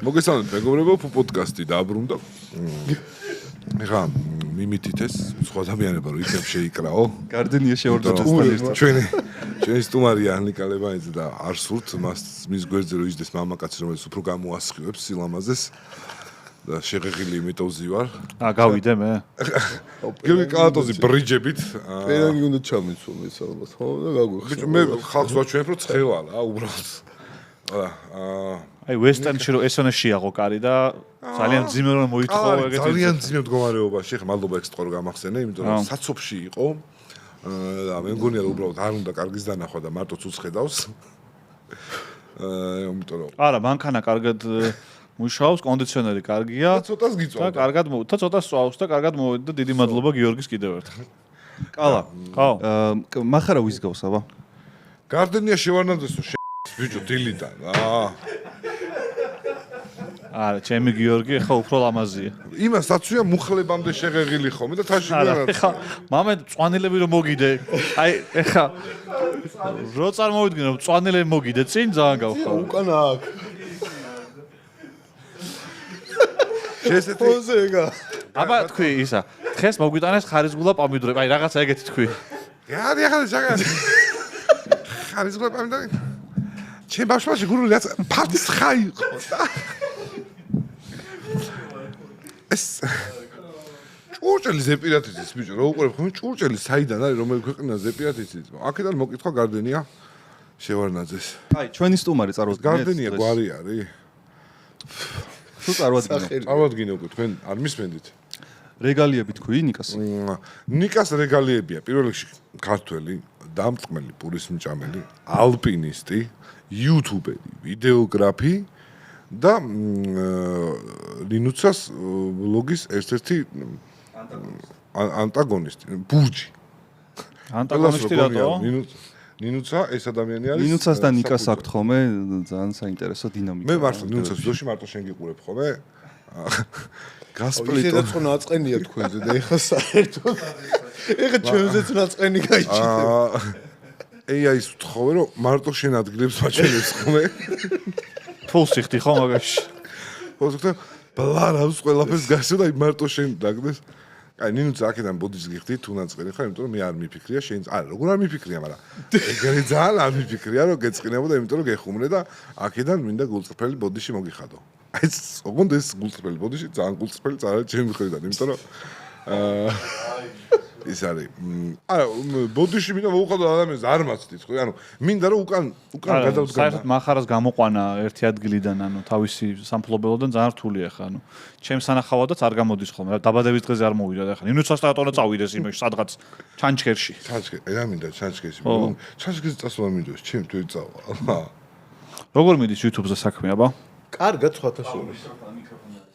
მოგესალმებით, მეგობრებო, პოდკასტი დააბრუნდა. ეხლა მიმითით ეს სხვა ადამიანება რომ იქნებ შეიკრაო. გარდენია შევარდოთ ჩვენი სტუმარია ანიკა ლებანიძე და არ სურთ მის გვერდზე რომ იჯდეს მამაკაცი, რომელიც უფრო გამოასხივებს სილამაზეს და შეღეღილი იმიტოზი ვარ. გავიდე მე. გიორგი კალატოზი ბრიჯებით. პერანგი უნდა ჩამიცვო მე ალბათ, ხო და გაგვიხსნა. მე ხალხს ვაჩვენებ რომ ცხევალა, უბრალოდ. აი ვესტერნში რომ ესონე შეაღო კარი და ძალიან ძიმე რომ მოითხოვა ეგეთი. ძალიან ძიმე მდგომარეობაში, ხა მადლობა ექსპორტ გამახსენე, იმიტომ რომ საცობში იყო. და მე მგონია რომ უბრალოდ არ უნდა კარგის დანახვა და მარტო უცხედავს. იმიტომ რომ არა, მანქანა კარგად მუშაობს, კონდიციონერი კარგია. და ცოტას გიწვავდა. და კარგად და ცოტას სწავს და კარგად მოვიდა და დიდი მადლობა გიორგის კიდევ ერთხელ. კალა. ხო. მახარა ვის გავს აბა? გარდენია შევარნაძესო ბიჭო დილიდან. არა, ჩემი გიორგი ახლა უფრო ლამაზია. იმას აცვია მუხლებამდე შეღეღილი ხომე და თაში არა, ახლა მამე წვანილები რომ მოგიდე. აი, ახლა რო წარმოვიდგინე რომ წვანილები მოგიდე, წინ ძალიან გავხარ. უკანა აქ. შესეთი პოზეგა. აბა თქვი ისა, დღეს მოგვიტანეს ხარისგულა პომიდორები, აი რაღაცა ეგეთი თქვი. გადი ახლა შეგა. ხარისგულა პომიდორები. ჩემ ბავშვებში გურული რაც ფარტის ხაი იყო და ეს ჭურჭელი ზეპირათიცის ბიჭო რა უყურებ ხომ ჭურჭელი საიდან არის რომელი ქვეყნა ზეპირათიცის აქედან მოკითხვა გარდენია შევარნაძეს აი ჩვენი სტუმარი წარმოდგინეთ გარდენია გვარი არის თუ წარვადგინე უკვე თქვენ არ მისმენდით რეგალიები თქვი ნიკას ნიკას რეგალიებია პირველ რიგში ქართველი დამწყმელი პურისმჭამელი ალპინისტი იუთუბერი ვიდეოგრაფი და ლინუცას ბლოგის ერთ-ერთი ანტაგონისტი ბურჯი ანტაგონისტი რატო? ლინუცა ეს ადამიანი არის ლინუცას და ნიკას აქვთ ხოლმე ძალიან საინტერესო დინამიკა მე მართლა ლინუცას ძოში მარტო შენ გიყურებ ხოლმე გასპლიტო ისედაც ხო ნაწყენია თქვენზე და ეხა საერთოდ ეხა ჩვენზეც ნაწყენი გაიჭირდება AI-ს ვთხოვე რომ მარტო შენ ადგილებს მაჩვენებს ხოლმე ფულს იხდი ხო მაგაში ხო ზოგადად ბლარავს ყველაფერს გასო და მარტო შენ დაგდეს აი ნინუცა აქედან ბოდის გიხდი თუ ნაწყენი ხარ იმიტომ რომ მე არ მიფიქრია შენ არა როგორ არ მიფიქრია მაგრამ ეგრე ძალიან არ მიფიქრია რომ გეწყინებოდა იმიტომ რომ გეხუმრე და აქედან მინდა გულწრფელი ბოდიში მოგიხადო აი ოღონდ ეს გულწრფელი ბოდიში ძალიან გულწრფელი ძალიან ჩემი მხრიდან იმიტომ რომ ის არის არა ბოდიში მინდა მოუხადო ადამიანს არ მაცდით ხო ანუ მინდა რომ უკან გადავდგა საერთოდ მახარას გამოყვანა ერთი ადგილიდან ანუ თავისი სამფლობელოდან ძალიან რთულია ხა ანუ ჩემს სანახავადაც არ გამოდის ხოლმე დაბადების დღეზე არ მოვიდა და ხა ნინუცას დაატონა წავიდეს იმაში სადღაც ჩანჩქერში რა მინდა ჩანჩქერში ჩანჩქერში წასვლა მინდოს ჩემ თუ წავა როგორ მიდის YouTube-ზე საქმე აბა კარგად სხვათა შორის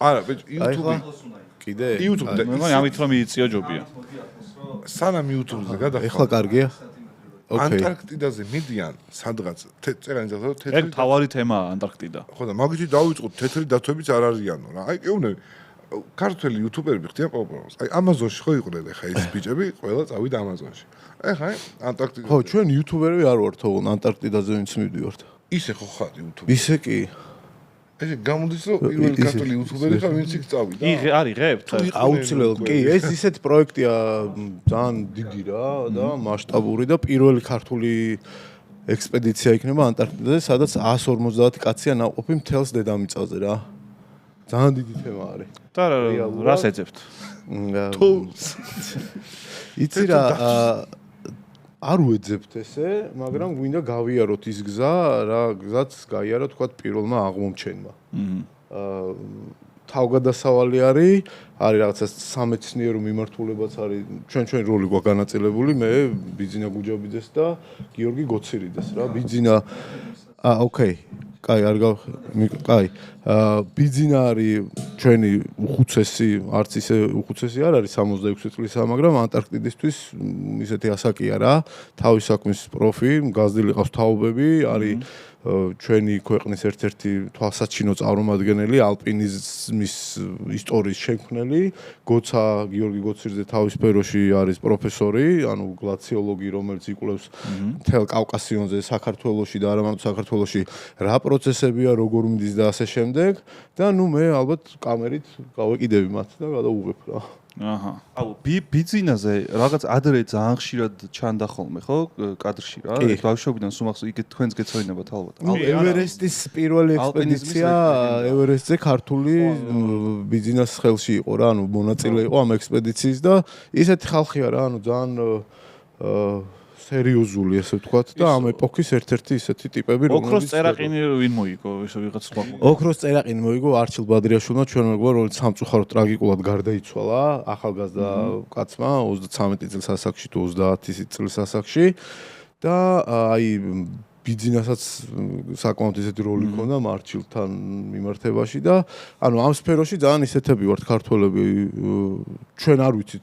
არა ბიჭ YouTube კიდე YouTube-ზე მე მგონი ამით რომ მიიწიო ჯობია სანამ YouTube-ზე გადახარ ეხლა კარგია ანტარქტიდაზე მიდიან სადღაც წერანი ძაღლო თეთრი ეგ თავარი თემაა ანტარქტიდა ხო და მაგითი დავიწყოთ თეთრი დათვებიც არ არიანო რა აი ეუნები ქართველი იუთუბერები ხდიან პოპულარს აი ამაზონში ხო იყვნენ ახლა ეს ბიჭები ყველა წავიდა ამაზონში ახლა ანტარქტიდა ხო ჩვენ იუთუბერები არ ვართ ოღონ ანტარქტიდაზე ვინც მივდივართ ისე ხო ხარ იუთუბერი ისე კი ეს გამოდის რომ პირველი ქართველი იუთუბერი ხარ ვინც იქ წავიდა არ იღებთ აუცილებლად კი ეს ისეთი პროექტია ძალიან დიდი რა და მასშტაბური და პირველი ქართული ექსპედიცია იქნება ანტარქტიდაზე სადაც 150 კაცია ნაყოფი მთელს დედამიწაზე რა ძალიან დიდი თემა არის და რას ეძებთ თუ იცი რა არ უეძებთ ესე, მაგრამ გვინდა გავიაროთ ის გზა, რა გზაც გაიარა თქვა პირველმა აღმომჩენმა. თავგადასავალი არის რაღაცა სამეცნიერო მიმართულებაც არის. ჩვენ როლი გვაქვს განაწილებული, მე ბიძინა გუჯაბიძეს და გიორგი გოცირიდეს რა. ბიძინა ოკეი. კაი, კაი. ბიძინა არის ჩვენი უხუცესი, არც ისე უხუცესი არ არის 66 წლისა, მაგრამ ანტარქტიდისთვის ისეთი ასაკია რა, თავის საქმის პროფი, გაზრდილი ყავს თაობები, არის ჩვენი ქვეყნის ერთ-ერთი თვალსაჩინო წარმომადგენელი, ალპინიზმის ისტორიის შემქმნელი, გოცა გიორგი გოცირძე თავის სფეროში არის პროფესორი, ანუ გლაციოლოგი, რომელიც იკვლევს მთელ კავკასიონზე, საქართველოში და არა მარტო საქართველოში რა პროცესებია, როგორ მიდის და ასე შემდეგ და ნუ მე ალბათ კამერით გავეკიდები მათ და გადავუღებ რა. აჰა. აუ ბიძინაზე რაღაც ადრე ძალიან ხშირად ჩანდა ხოლმე ხო კადრში რა ბავშვობიდან სულ იქ თქვენს გეცოდინებათ ალბათ ევერესტის პირველი ექსპედიცია ევერესტზე ქართული ბიზნეს ხელში იყო რა ანუ მონაწილე იყო ამ ექსპედიციის და ისეთი ხალხია რა ანუ ძალიან სერიოზული ესე ვთქვათ და ამ ეპოქის ერთ-ერთი ისეთი ტიპები ოქროს წერაყინი ვინ მოიგო ისე ვიღაც სხვა ოქროს წერაყინი მოიგო არჩილ ბადრიაშვილმა ჩვენ მეგობარ რომელიც სამწუხაროდ ტრაგიკულად გარდაიცვალა ახალგაზრდა კაცმა 33 წლის ასაკში თუ 30 წლის ასაკში და აი ბიზნესაც საკმაოდ ისეთი როლი ჰქონდა მარჩილთან მიმართებაში და ანუ ამ სფეროში ძალიან ისეთები ვართ ქართველები ჩვენ არ ვიცით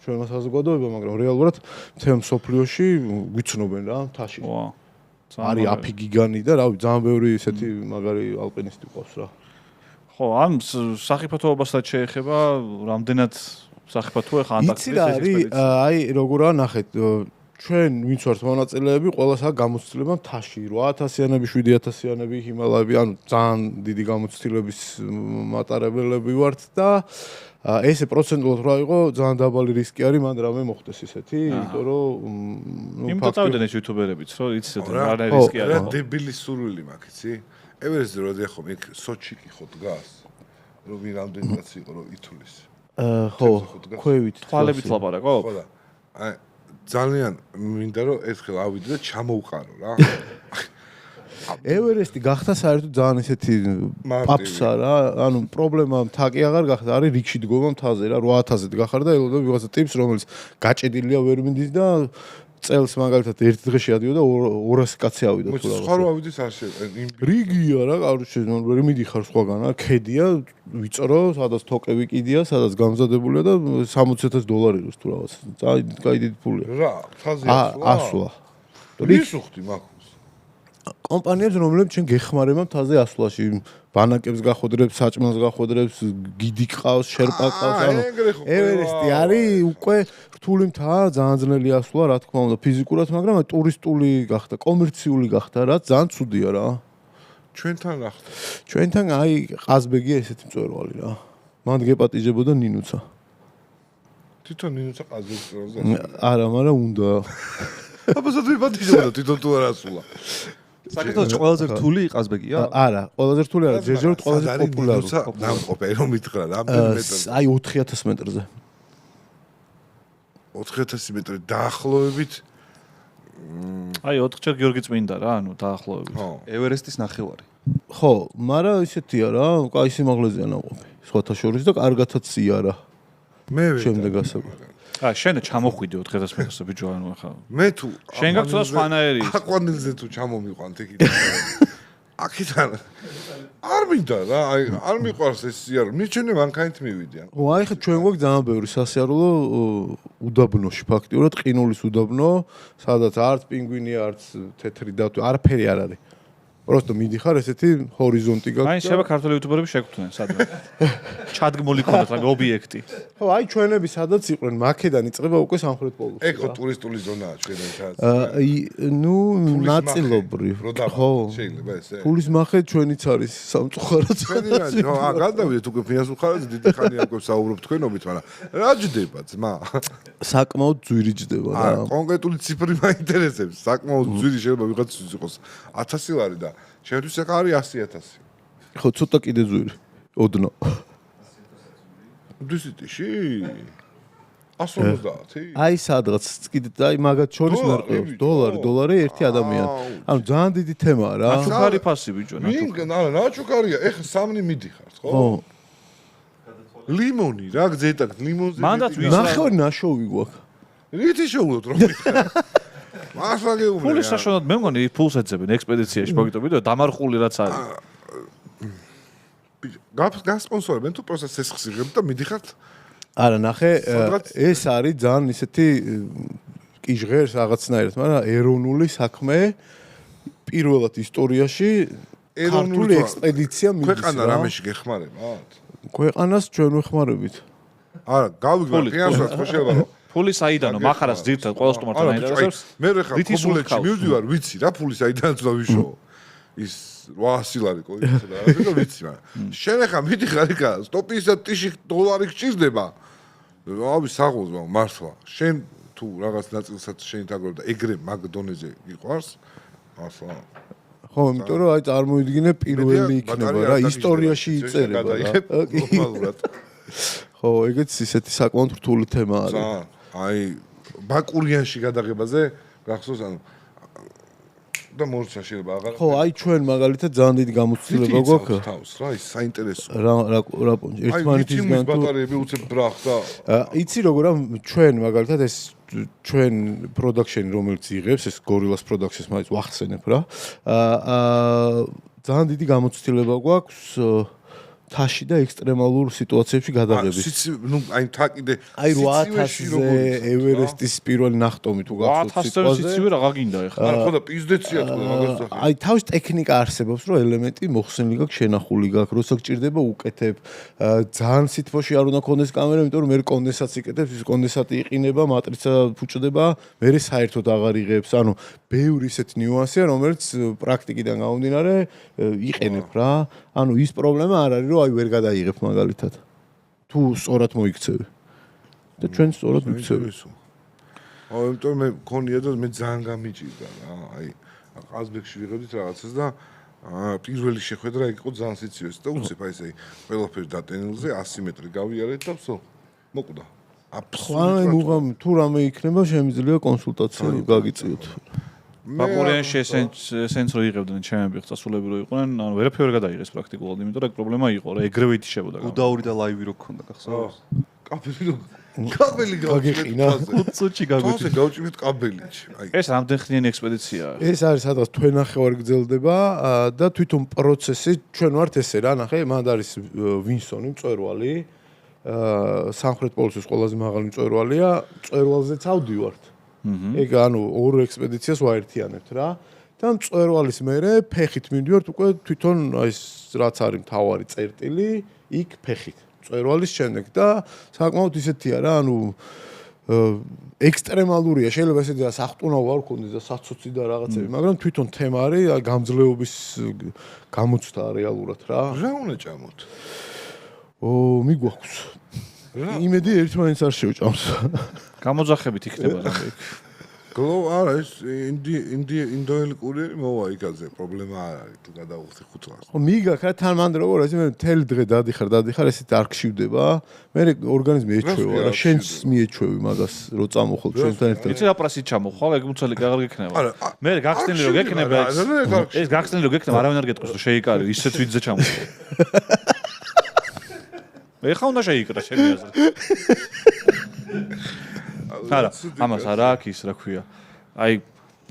ჩვენმა საზოგადოება მაგრამ რეალურად მთელ მსოფლიოში გვიცნობენ რა მთაში არის აფიგიგანი და რავი ძალიან ბევრი ისეთი მაგარი ალპინისტი ყავს რა ხო ამ სახიფათოებასაც შეეხება რამდენად სახიფათოა ხა ანტარქტიდის ექსპედიცია აი როგორა ნახეთ ჩვენ ვინც ვართ მონაწილეები, ყველას აქვს გამოცდილება მთაში 8000-იანები, 7000-იანები ჰიმალაები, ანუ ძალიან დიდი გამოცდილების მატარებლები ვართ და ესე პროცენტულად რა იყო, ძალიან დაბალი რისკი არის, მან რამე მოხდეს ისეთი, იმიტომ რომ ნუ ფაქტობრივად წავიდნენ ეს იუთუბერებიც, რომ იცით რა რისკი არის. რა დებილი სურვილი მაქვს, იცი? ევერესტზე როდი ხომ იქ სოჩი კი ხო დგას, რომ ვინ რამდენიც იყო, რომ ითulis. ხო, ქვევით თვალებით ლაპარაკობ? ხო და აი ძალიან მინდა რომ ერთხელ ავიდე და ჩამოუყარო რა. ევერესტი გახდა საერთოდ ძალიან ისეთი პაპსა რა, ანუ პრობლემა მთაკი აღარ გახდა, არის რიგში დგომა მთაზე რა, 8000-ით გახარ და ელოდა ვიღაცა ტიპს, რომელიც გაჭედილია ვერ მიდის და წელს მაგალითად ერთ დღეში ადიოდა 200 კაცი ავიდა თუ რა. სხვა რო ავიდეს არ შეიძლება. რიგია რა, კაროჩე, ვერ მიდიხარ სხვაგან რა, ქედია, ვიწრო, სადაც თოკები კიდია, სადაც გამზადებულია და $60,000 როს თუ რაღაც. წაიდი ფულია. რა, ფაზი ასვლა. რისუხდი მაგ კომპანიებს რომლებიც ჩვენ გეხმარება მთაზე ასვლაში ბანაკებს გახოდრებს, საჭმელს გახოდრებს, გიდი ყავს, შერპა ყავს, ანუ ევერესტი არის უკვე რთული მთა, ძალიან ძნელი ასვლა, რა თქმა უნდა, ფიზიკურად, მაგრამ ტურისტული გახდა, კომერციული გახდა რა, ძალიან ცუდია რა. ჩვენთან რა ხდა? ჩვენთან აი ყაზბეგია ესეთი მწვერვალი რა. მან გეპატიჟებოდა ნინუცა. თვითონ ნინუცა ყაზბეგს წვერვალზე? არა, მაგრამ უნდა. აბასად ვიპატიჟებოდა თვითონ თუ არ ასულა. საქართველოს ყველაზე რთული ყაზბეგია? არა, ყველაზე რთული არა, ჯერჯერობით ყველაზე პოპულარული. ნამყოფი რომ მითხრა, რამდენი მეტრზე? აი 4000 მეტრზე. 4000 მეტრი დაახლოებით აი 4-ჯერ გიორგი წმინდა რა, ანუ დაახლოებით. ხო. ევერესტის ნახევარი. ხო, მაგრამ ისეთია რა, კაი სიმაღლეზეა ნაყოფი. სხვათა შორის და კარგათაც იარა. მე ვედა. შემდეგ ასაკი. შენ ჩამოხვიდე 4000 მეტრზე ბიჭო, ანუ ახლა. მე თუ შენ გაქვს სხვანაირი. აკვანილზე თუ ჩამომიყვანთ იქით. აქიდან არ მინდა რა, აი არ მიყვარს ეს სიარო. მიჩვენე მანქანით მივიდიან. ო, აი ხა ჩვენ გვაქვს ძალიან ბევრი სასიარულო უდაბნოში ფაქტიურად, ყინულის უდაბნო, სადაც არც პინგვინია, არც თეთრი და არაფერი არ არის. просто მიდიხარ ესეთი ჰორიზონტი გაქვს. აი შეიძლება ქართული იუთუბერები შეგხვდნენ სადღაც. ჩადგმული ქონდათ რა ობიექტი. ხო, აი ჩვენები სადაც იყვნენ, მაქედან იწყება უკვე სამხრეთ პოლუსში. ეგ ხო ტურისტული ზონაა ჩვენი სადაც. ნუ ნაწილობრივ. ხო, შეიძლება ესე. ფულის მახე ჩვენიც არის სამწუხაროდ. ჩვენი რა, ხო, გადავიდეთ უკვე ფინანს მხარეზე დიდი ხანია უკვე საუბრობ თქვენობით, მაგრამ რა ჯდება ძმა? საკმაოდ ძვირი ჯდება რა. კონკრეტული ციფრი მაინტერესებს. საკმაოდ ძვირი შეიძლება ვიღაცის იყოს 1000 ლარი და შენთვის ახლა არის 100,000. ხო, ცოტა კიდე ძვირი. ოდნო. დუსიტიში 150? აი სადღაც კიდე აი მაგათ შორის მერყევს დოლარი ერთი ადამიანი. ანუ ძალიან დიდი თემაა რა. ნაჩუქარი ფასი ბიჭო, ნაჩუქარი. არა, ნაჩუქარია. ეხა სამნი მიდიხართ, ხო? ხო. ლიმონი რა გძეტაკ ლიმონზე. მანდაც ვის ნახევარი ნაშოვი გვაქვს. რითი შეულოთ რომ მითხრა? მასლა გეუბნე. ფულის საშუალოდ მე მგონი ფულს ეძებენ ექსპედიციაში მოგიტოვე და დამარხული რაც არის. გასპონსორებენ თუ პროცესს იღებთ და მიდიხართ არა, ნახე, ეს არის ძალიან ისეთი კი ჟღერს რაღაცნაირად, მაგრამ ეროვნული საქმე პირველად ისტორიაში ქართული ექსპედიცია მიდის. ქვეყანა რამეში გეხმარებათ? ქვეყანას ჩვენ ვეხმარებით. არა, გავიგებ, ფინანსურად ხო შეიძლება რომ ფული საიდანო מחარას ძირთად ყოველ სტუმართან აინტერესებს. მე ხა ფულეთში მივდივარ, ვიცი რა ფული საიდანაც და ვიშო. ის 800 ლარი ყოიცა და რა ვიცი, მაგრამ შენ ხა მიდიხარ იქა, სტოპისა ტიში $1 გჭირდება. რავი, საღოლს მართლა. შენ თუ რაღაც ნაწილსაც შენ თაგროვდა ეგრე მაგ დონეზე იყვარს? მართლა. ხო, იმიტომ რომ აი წარმოიდგინე პირველი იქნება რა, ისტორიაში იწერება რა. ნორმალურად. ხო, ეგეც ისეთი საკმაოდ რთული თემა არის. აი ბაკურიანში გადაღებაზე გახსოვს ანუ და მორჩა შეიძლება აღარ ხო, აი ჩვენ მაგალითად ძალიან დიდი გამოცდილება გვაქვს. თავს რა, ის საინტერესო. რა პონჩი, ერთმანეთისგან თუ ბატარეები უცებ ბრახდა. იცი როგორ ჩვენ მაგალითად ეს ჩვენ production რომელიც იღებს ეს Gorillaz Productions მაინც ვახსენებ რა. ძალიან დიდი გამოცდილება გვაქვს თაში და ექსტრემალურ სიტუაციებში გადაღების. ნუ აი თა კიდე აი 8000-ზე ევერესტის პირველი ნახტომი თუ გახსოვთ 8000-ზე სიცივე რა გაგინდა ეხლა. არა, ხო და პიზდეცია თქო მაგას და. აი თავის ტექნიკა არსებობს, რომ ელემენტი მოხსენილი გაქვს, შენახული გაქვს, როცა გჭირდება უკეთებ. ძალიან სითბოში არ უნდა კონდეს კამერა, იმიტომ რომ მე კონდენსატს იკეთებს, ის კონდენსატი იყინება, მატრიცა ფუჭდება, მე საერთოდ აღარ იღებს. ანუ ბევრი ისეთი ნიუანსია, რომელიც პრაქტიკიდან გამომდინარე იყენებ რა. ანუ ის პრობლემა არ არის, რომ აი ვერ გადაიღებ მაგალითად. თუ სწორად მოიქცევი. და ჩვენ სწორად ვიქცევი. აუ, იმიტომ მე მქონია და მე ძალიან გამიჭირდა რა. აი, ყაზბეგში ვიღებდით რაღაცას და პირველი შეხვედრა იყო ძალიან სიცივეს და უცებ აი ესე ყველაფერი დატენილზე 100 მეტრი გავიარეთ და ვსო მოკვდა. აბსოლუტურად. ანუ თუ რამე იქნება, შემიძლია კონსულტაცია გაგიწიოთ. ბაკურიანში ესენც რო იღებდნენ ჩემები ხსასულები რო იყვნენ, ანუ ვერაფერი ვერ გადაიღეს პრაქტიკულად, იმიტომ რომ ეგ პრობლემა იყო რა, ეგრევე ითიშებოდა. უდაური და ლაივი რო გქონდა, გახსოვს? კაბელი გაგიყინა. უცუჩი გაგვიჭირდა. თოზე გავჭირეთ კაბელიჩი. აი ეს რამდენხნიანი ექსპედიციაა? ეს არის სადღაც თვენახევარი გრძელდება და თვითონ პროცესი ჩვენ ვართ ესე რა, ნახე, მანდ არის ვინსონი მწვერვალი, სამხრეთ პოლუსის ყველაზე მაღალი მწვერვალია, მწვერვალზეც ავდივართ. ეგ ანუ ორ ექსპედიციას ვაერთიანებთ რა. და მწვერვალის მერე ფეხით მივდივართ უკვე თვითონ აი ეს რაც არის მთავარი წერტილი, იქ ფეხით. მწვერვალის შემდეგ და საკმაოდ ისეთია რა, ანუ ექსტრემალურია, შეიძლება ესეთი და სახტუნავ არ გქონდეს და საცოცი და რაღაცები, მაგრამ თვითონ თემა არის გამძლეობის გამოცდა რეალურად რა. რა უნდა ჭამოთ? მიგვაქვს. იმედი ერთმანეთს არ შევჭამს. გამოძახებით იქნება რა ეგ. გლო არა ეს ინდოელი კურიერი მოვა იქაზე პრობლემა არ არის თუ გადავხდი 5 წელს. ხო მიგაქ რა თან მანდ როგორ არის მე მთელი დღე დადიხარ ესეთ არ გშივდება. მე ორგანიზმი ეჩვევა რა შენს მიეჩვევი მაგას რო წამოხვალ ჩვენთან ერთად. იცი რა პრასით ჩამოხვალ ეგ მუცელი აღარ გექნება. მე გახსნილი რო გექნება ეს გახსნილი რო გექნება არავინ არ გეტყვის რომ შეიკარი ისეთ ვიძზე ჩამოხვალ. ეხა უნდა შეიკრა შენი აზრით. არა, ამას არა აქვს ის რა ქვია. აი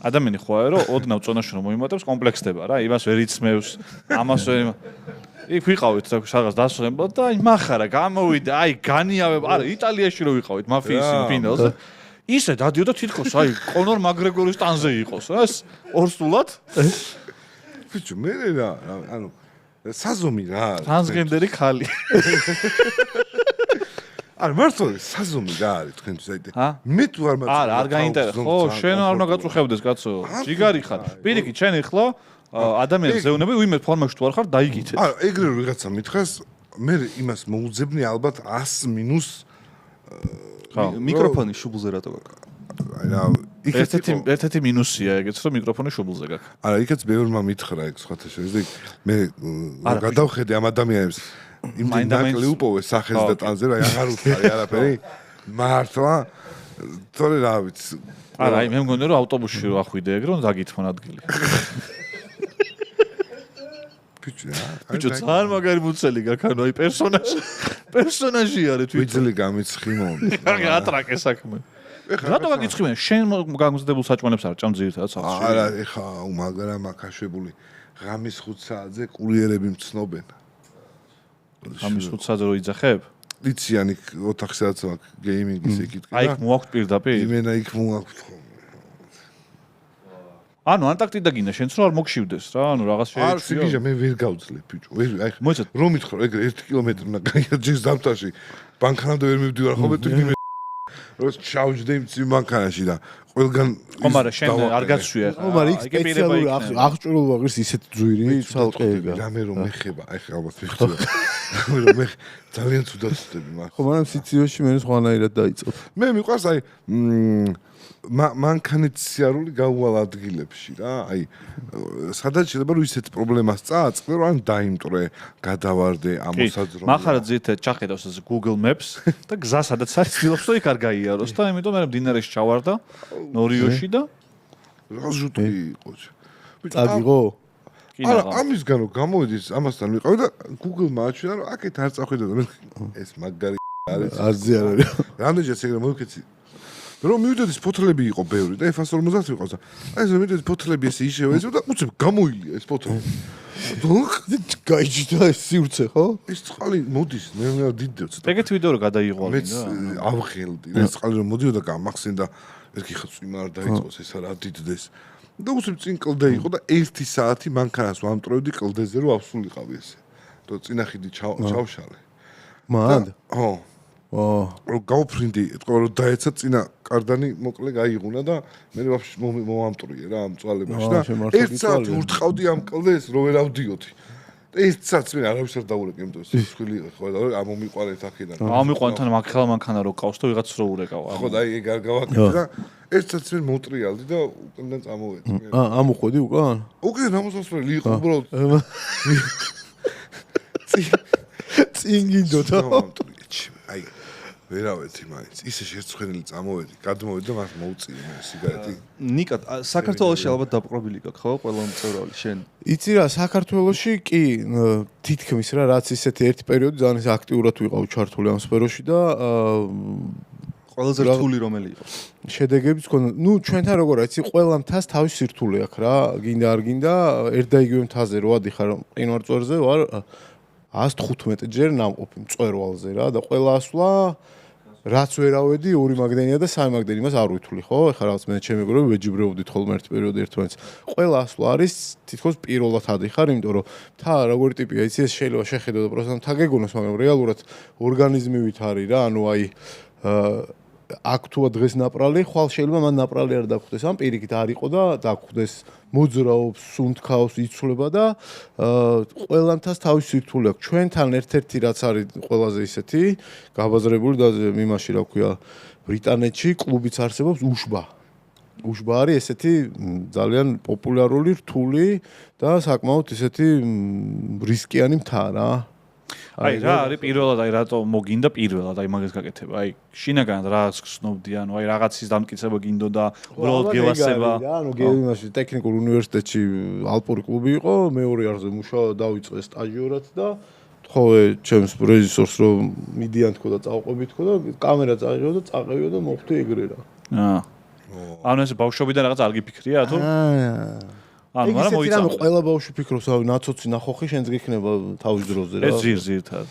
ადამიანი ხო არის რომ ოდნავ წონაში რომ მოიმატებს კომპლექსდება რა, იმას ვერ იცმევს, ამას ვერ იქ ვიყავით რაღაც დასვენებლად და აი מחარა გამოვიდა, აი განიავებ, არა იტალიაში რო ვიყავით მაფიის ფინალზე. ისე დადიოდა თითქოს აი კონორ მაგრეგორის ტანზე იყოს რა, ეს ორსულად. ბიჭო, მე რა, ანუ საზომი რა არის. ტრანსგენდერი ხალი. არა მართლა საზომი რა არის თქვენთვის აი მე თუ არ მაქვს არა არ გაინტერესებს ხო შენ არ უნდა გაწუხებდეს კაცო ჯიგარი ხარ პირიქით შენ ეხლა ადამიანს ზეუნები უიმე ფორმაში თუ არ ხარ დაიგითე არა ეგრე რომ ვიღაცა მითხრას მე იმას მოუძებნი ალბათ 100 მინუს მიკროფონი შუბლზე რატო გაქვს აი რა ერთ-ერთი მინუსია ეგეც რომ მიკროფონი შუბლზე გაქვს არა იქაც ბევრმა მითხრა ეგ სხვათა შორის მე გადავხედე ამ ადამიანებს იმ ნაკლი უპოვეს სახეს და ტანზე რა აღარ უთხარი არაფერი მართლა თორე რა ვიცი არა აი მე მგონია რომ ავტობუსში რო ახვიდე ეგ რომ დაგითმონ ადგილი ბიჭო ძალიან მაგარი მუცელი გაქვს ანუ აი პერსონაჟი არის თვითონ ვიძლი გამიცხიმონ აი ატრაკე საქმე რატო გაგიცხიმენ შენ გამზდებულ საჭმელებს არ ჭამ ძირითადად სახში არა ეხა მაგრამ აქ აშვებული ღამის 5 საათზე კურიერები მცნობენ ამის 5 საათზე რო იძახებ? იციან იქ ოთახი სადაც მაქვს გეიმინგის ეკითკი. აი იქ მოაქვს პირდაპირ? იმენა იქ მოაქვს ხო. ანუ ანტარქტიდა გინდა შენც რო არ მოგშივდეს რა, ანუ რაღაც არ სიგიჟა მე ვერ გავძლებ ბიჭო. ვერ აი რომ მითხრა ეგრე 1 კილომეტრი უნდა გაიარჯეს ზამთარში. ბანკანამდე ვერ მივდივარ ხოლმე თვითონ რო ჩავჯდე იმ ბანკანაში და ყველგან ხომ არა შენ არ გაცვია ხო მაგრამ იქ სპეციალური აღჭურვილობა ღირს ისეთ ძვირი ცალკე ეგა რამე რომ მეხება აი ხა ალბათ მიხდება რამე რომ მე ძალიან ცუდად ვწდები მაგ ხო მაგრამ სიცივეში მე სხვანაირად დაიწყო მე მიყვარს აი მანქანით სიარული გაუვალ ადგილებში რა აი სადაც შეიძლება რომ ისეთ პრობლემას წააწყდე რომ ან დაიმტრე გადავარდე ამოსაძრო მახარად ზეითად ჩახედავს ეს Google Maps და გზა სადაც არის ცდილობს რომ იქ არ გაიაროს და იმიტომ მე მდინარეში ჩავარდა ნორიოში და რა ჟუტი იყო წაგიღო არა ამისგან რომ გამოვიდეს ამასთან ვიყავი და Google მაჩვენა რომ აქეთ არ წახვიდე და მე ეს მაგარი არის არზე არ არის რამდენჯერაც ეგრე მოვიქეცი რომ მივიდოდი ფოთლები იყო ბევრი და F150 ვიყავს და აი ეს მივიდოდი ფოთლები ესე ისევ და უცებ გამოილია ეს ფოთლები გაიჭდა ეს სივრცე ხო ეს წყალი მოდის ნელა დიდებს და ეგეთ ვიდეო რო გადაიღო მეც ავღელდი ეს წყალი რომ მოდიოდა გამახსენდა ეს კი ხაწვიმა არ დაიწყოს ეს რა დიდდეს და უცებ წინ კლდე იყო და 1 საათი მანქანას ვამტრევდი კლდეზე რომ ავსულიყავი ესე და წინახიდი ჩავშალე მან ხო რომ გავფრინდი ეთქვა რომ დაეცა წინა კარდანი მოკლე გაიღუნა და მე ვაფშე მომამტრიე რა ამ წვალებაში და 1 საათი ურტყავდი ამ კლდეს რომ ვერ ავდიოდი და 1 საათს მე არავის არ დაურეკე იმიტომ ეს სხვილი ხო და ამომიყვარეთ აქედან ამიყვანთან მაგხელა მანქანა რო ყავს და ვიღაც რო ურეკავ ხო და აი ეგ არ გავაკეთე და 1 საათს მე მოტრიალდი და უკან წამოვედი ამოხვედი უკან უკან ამოსასვლელი იყო უბრალოდ წინ გინდოდა აი ვერავეთი მაინც ისე შეცხენილი წამოვედი გადმოვედი და მას მოუწია მე სიგარეტი ნიკა საქართველოში ალბათ დაპყრობილი გაქვს ხო ყველა მწვერვალი შენ იცი რა საქართველოში კი თითქმის რა რაც ისეთი ერთი პერიოდი ძალიან აქტიურად ვიყავ ჩართული ამ სფეროში და ყველაზე რთული რომელი იყო შედეგებიც ქონდა ნუ ჩვენთან როგორ იცი ყველა მთას თავის სირთულე აქვს რა გინდა არ გინდა ერთ და იგივე მთაზე რო ადიხარ მყინვარწვერზე ვარ 115 ჯერ ნამყოფი მწვერვალზე რა და ყველა ასვლა რაც ვერავედი ორი მაგდენია და სამი მაგდენი მას არ ვითვლი ხო ეხლა რაღაც მე ჩემი გროვი ვეჯიბრეობდით ხოლმე ერთ პერიოდი ერთმანეთს ყველა ასვლა არის თითქოს პირველად ადიხარ იმიტომ რომ თა როგორი ტიპია იცი ეს შეიძლება შეხედო და პროცესს თა გეგონოს მაგრამ რეალურად ორგანიზმივით არის რა ანუ აი აქ თუ დღეს ნაპრალი ხვალ შეიძლება მან ნაპრალი არ დაგხვდეს ამ პირიქით არ იყო და დაგხვდეს მოძრაობს სუნთქავს იცვლება და ყველა მთას თავის სირთულე აქვს ჩვენთან ერთ-ერთი რაც არის ყველაზე ისეთი გაბაზრებული და იმაში რა ქვია ბრიტანეთში კლუბიც არსებობს უშბა არის ესეთი ძალიან პოპულარული რთული და საკმაოდ ისეთი რისკიანი მთა რა აი რა არის პირველად აი რატო მოგინდა პირველად აი მაგას გაკეთება აი შინაგან რას გსნობდი ანუ აი რაღაცის დამტკიცება გინდოდა უბრალოდ გევასება ანუ გეიმაში ტექნიკურ უნივერსიტეტში ალპური კლუბი იყო მეორე არზე მუშაობა დავიწყე სტაჟიორად და თხოვე ჩემს რეჟისორს რომ მიდიან თქო და წავყვები თქო და კამერა წაიღო და წაყევიო და მოხვდი ეგრე რა ანუ ეს ბავშვობიდან რაღაც არ გიფიქრია თუ ანუ მაგრამ მოიწამე ყველა ბავშვი ფიქრობს ავი ნაცოცი ნახოხი შენს გიქნება თავის დროზე რა ეს ზირ-ზირთად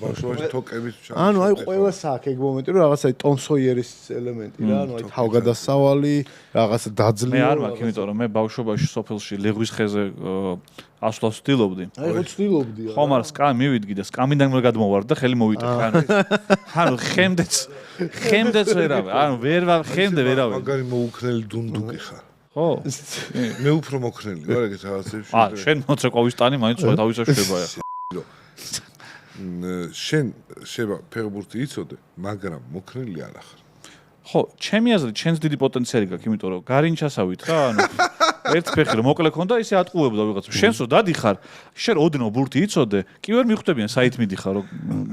ბავშვობაში თოკების ანუ აი ყველა საქ ეგ მომენტი რომ რაღაცა ტომ სოიერის ელემენტი რა ანუ აი თავგადასავალი რაღაცა დაძლევა მე არ მაქვს იმიტომ რომ მე ბავშვობაში სოფელში ლეღვის ხეზე ასვლას ვცდილობდი აი ხო ვცდილობდი ხო მაგრამ სკამი მივიდგი და სკამიდან ვერ გადმოვარ და ხელი მოვიტეხე ანუ ხემდეც ვერავე ანუ ხემდე ვერავე მაგარი მოუქნელი დუნდუკი ხარ ხო მე უფრო მოქნელი ვარ ეგეთ რაღაცებში შენ მოწე ყვავისტანი მაინც თავისა შვებაა შენ შევა ფეხბურთი იცოდე მაგრამ მოქნელი არ ახარ ხო ჩემი აზრით შენს დიდი პოტენციალი გაქვს იმიტომ რომ გარინჩასავით რა ანუ ერთ ფეხი რომ მოკლე ქონდა ისე ატყუებდა ვიღაცა შენს რო დადიხარ შენ ოდნავ ბურთი იცოდე კი ვერ მიხვდებიან საით მიდიხარ რომ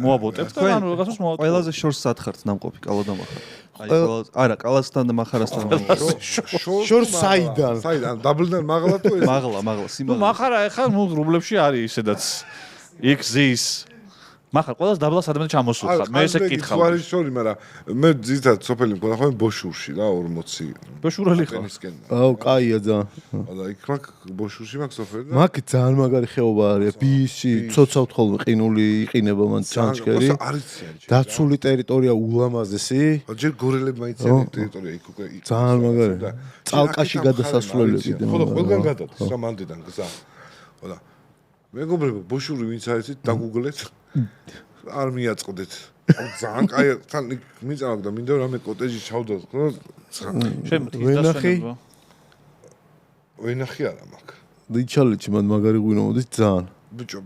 მოაბოტებ და ანუ ვიღაცას მოატყუებ ყველაზე შორს სათხართ ნამყოფი კალადამახარ აი ყველაზე არა კალასთან და მახარასთან შორს საიდან დაბლიდან მაღლა თუ მაღლა სიმაღლა ნუ მახარა ეხლა ნუ რუბლებში არის ისედაც XZ-ის მახარ ყველას დაბლა სადმე ჩამოსულ ხარ. მე ესე კითხავ. არის შორი, მაგრამ მე ძირითადად სოფელი მქონდა ხოლმე ბოშურში რა 40. ბოშურალი ხარ. აუ, კაია ძალიან. და იქ მაგ ბოშურში მაგ სოფელი და მაგ ძალიან მაგარი ხეობა არის. ბიში, ცოცავთ ხოლმე ყინული იყინება მან ჩანჩქერი. დაცული ტერიტორია ულამაზესი. ჯერ გორელებმა იციან ტერიტორია იქ უკვე. ძალიან მაგარი. წალკაში გადასასვლელები. ხო, ყველგან გადადის რა მანდიდან გზა. ხო და მეგობრებო, ბოშური ვინც არის, დაგუგლეთ. არ მიაწყდეთ. ძალიან კაი, თან მიწავდა და მინდა რამე კოტეჯი ჩავდოთ, ხო? ვენახი არა მაქვს. დიჩალეთში მან მაგარი ღვინო მოდის ძალიან. ბიჭო,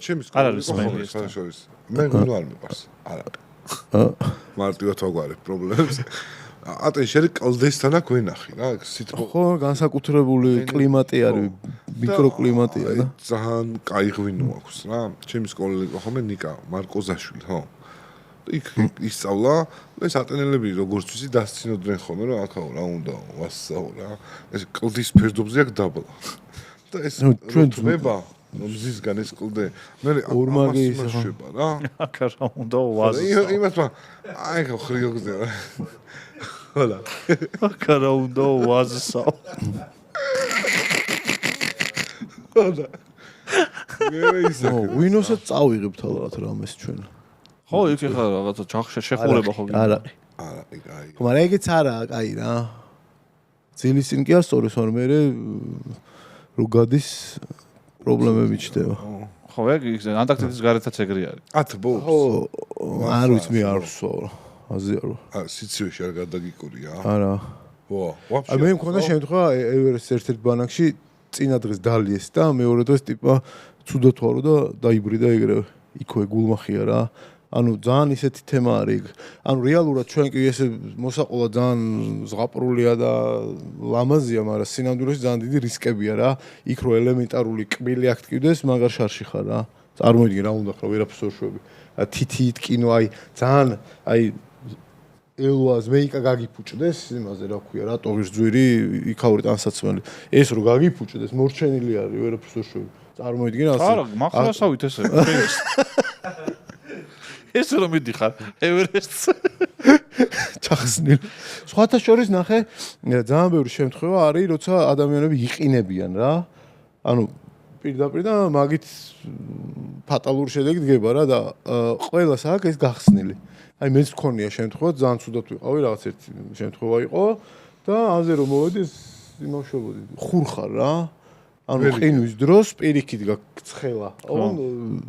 ჩემი არ არის სმელი ეს. მე ღვინო არ მიყვარს. არა. მარტივად ვაგვარებ პრობლემებს. ატენ შენ კლდესთან აქ ვენახი რა, სიტყვა. ხო, განსაკუთრებული კლიმატი არის, მიკროკლიმატია და ძალიან კაი ღვინო აქვს რა. ჩემი სკოლელი იყო ხოლმე ნიკა მარკოზაშვილი, ხო? იქ ისწავლა, ეს ატენელები როგორც ვიცი დასცინოდნენ ხოლმე რა, აქაო რა უნდა ვასწავლო რა. ეს კლდის ფერდობზე აქ დაბლა. და ეს ჩვენ თვება მზისგან ეს კლდე. მე ორმაგი შეება რა. აქ რა უნდა ვაზო. იმათ აი ხო ხრიოგზე რა. Hola. Cara უნდა ვაზსა. Hola. მე ისე. ვინოსაც წავიღებთ ალბათ რამეს ჩვენ. ხო, იქ ხა რაღაცა შეხურება ხო. არა. არა, კაი. ხო, მაგრამ ეგეც არა, კაი რა. ძილისინ კი ასწორეს, მაგრამ მე რო გადის პრობლემები ჩდება. ხო, ეგ ანტარქტიდის გარეთაც ეგრე არის. ათბო. ხო, არ ვიცი მე არ ვსვავ. აზიარო. სიცივეში არ გადაგიკურია. არა. ვა, ვაფშე. მე მქონდა შემთხვევა ევერესტ ერთ-ერთ ბანაკში წინა დღეს დალიეს და მეორე დღეს ტიპა ცუდად ვარო და დაიბრიდა ეგრევე. იქვე გულმახია რა. ანუ ძალიან ისეთი თემა არის. ანუ რეალურად ჩვენ კი ესე მოსაყოლა ძალიან ზღაპრულია და ლამაზია, მაგრამ სინამდვილეში ძალიან დიდი რისკებია რა. იქ რო ელემენტარული კბილი აქტივდეს, მაგარ შარში ხარ რა. წარმოიდგინე რა უნდა ხარ ვერაფერს ორშვები. თითით კინო აი ძალიან აი ელვას მეიკა გაგიფუჭდეს იმაზე რა ქვია რა ტოღის ძვირი იქაური ტანსაცმელი ეს რო გაგიფუჭდეს მორჩენილი არის ვერაფერს ორშვები. წარმოიდგინე ასე. არა, მახარასავით ესე. ეს რომ მიდიხარ ევერესტს ჩახსნილ. სხვათა შორის ნახე ძალიან ბევრი შემთხვევა არის როცა ადამიანები იყინებიან რა. ანუ პირდაპირ და მაგით ფატალური შედეგი დგება რა და ყველას აქვს ეს გახსნილი. აი მეც მქონია შემთხვევა ძალიან ცუდად ვიყავი რაღაც ერთი შემთხვევა იყო და აზე რომ მოვედი იმავშობოდი ხურხარ რა. ანუ ყინვის დროს პირიქით გაგცხელა. ხო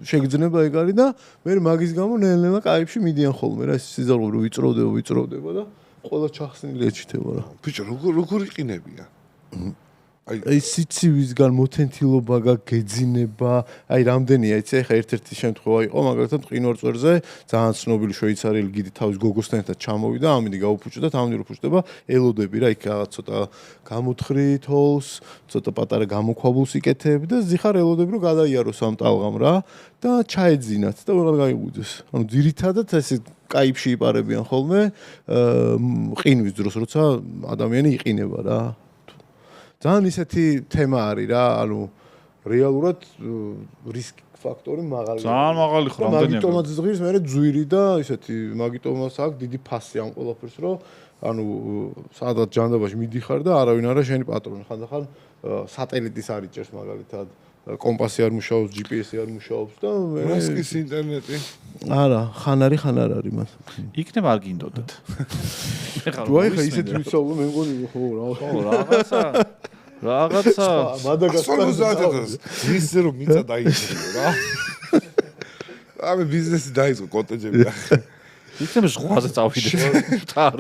შეგძნება ეგ არის და მე მაგის გამო ნელ-ნელა კაიფში მიდიან ხოლმე რა ეს სიზარღობრო ვიწროვდება და ყველა ჩახსნილი ეჩითება რა. ბიჭო როგორ იყინებია? აი სიცივისგან მოთენთილობა გაგეძინება, აი რამდენია იცი ხა ერთ-ერთი შემთხვევა იყო, მაგალითად ყინორწვერზე ძალიან ცნობილი შვეიცარიელი გიდი თავის გოგოსთან ერთად ჩამოვიდა, ამინდი გაუფუჭდა, თამამდი რო ფუჭდება, ელოდები რა, იქ რაღაც ცოტა გამოთხრით ჰოლს, ცოტა პატარა გამოქვაბულს იკეთებ და ზიხარ ელოდები რო გადაიაროს ამ ტალღამ რა და ჩაეძინათ და ვეღარ გაიგუძეს. ანუ ძირითადად ესე კაიფში იპარებიან ხოლმე ყინვის დროს, როცა ადამიანი იყინება რა. ძალიან ისეთი თემა არის რა, ანუ რეალურად რისკ ფაქტორი მაღალი. ძალიან მაღალი ხო რამდენია. მაგიტომაც ზღვის მე ძვირი და ისეთი მაგიტომას აქვს დიდი ფასი ამ ყველაფერს, რომ ანუ სადღაც ჯანდაბაში მიდიხარ და არავინ არა შენი პატრონი. ხანდახან სატელიტის არიჭერს მაგალითად, კომპასი არ მუშაობს, GPS-ი არ მუშაობს და მე რასკის ინტერნეტი. არა, ხან არის, ხან არ არის მას. იქნება არ გინდოდეთ. ჯუაი ხა ისეთ ვისაუბრე მე მგონი ხო რაღაცა მადაგასკარის ისე რომ მიწა დაიწყო რა. ამე ბიზნესი დაიწყო კოტეჯები. იქნება ზღვაზე წავიდე.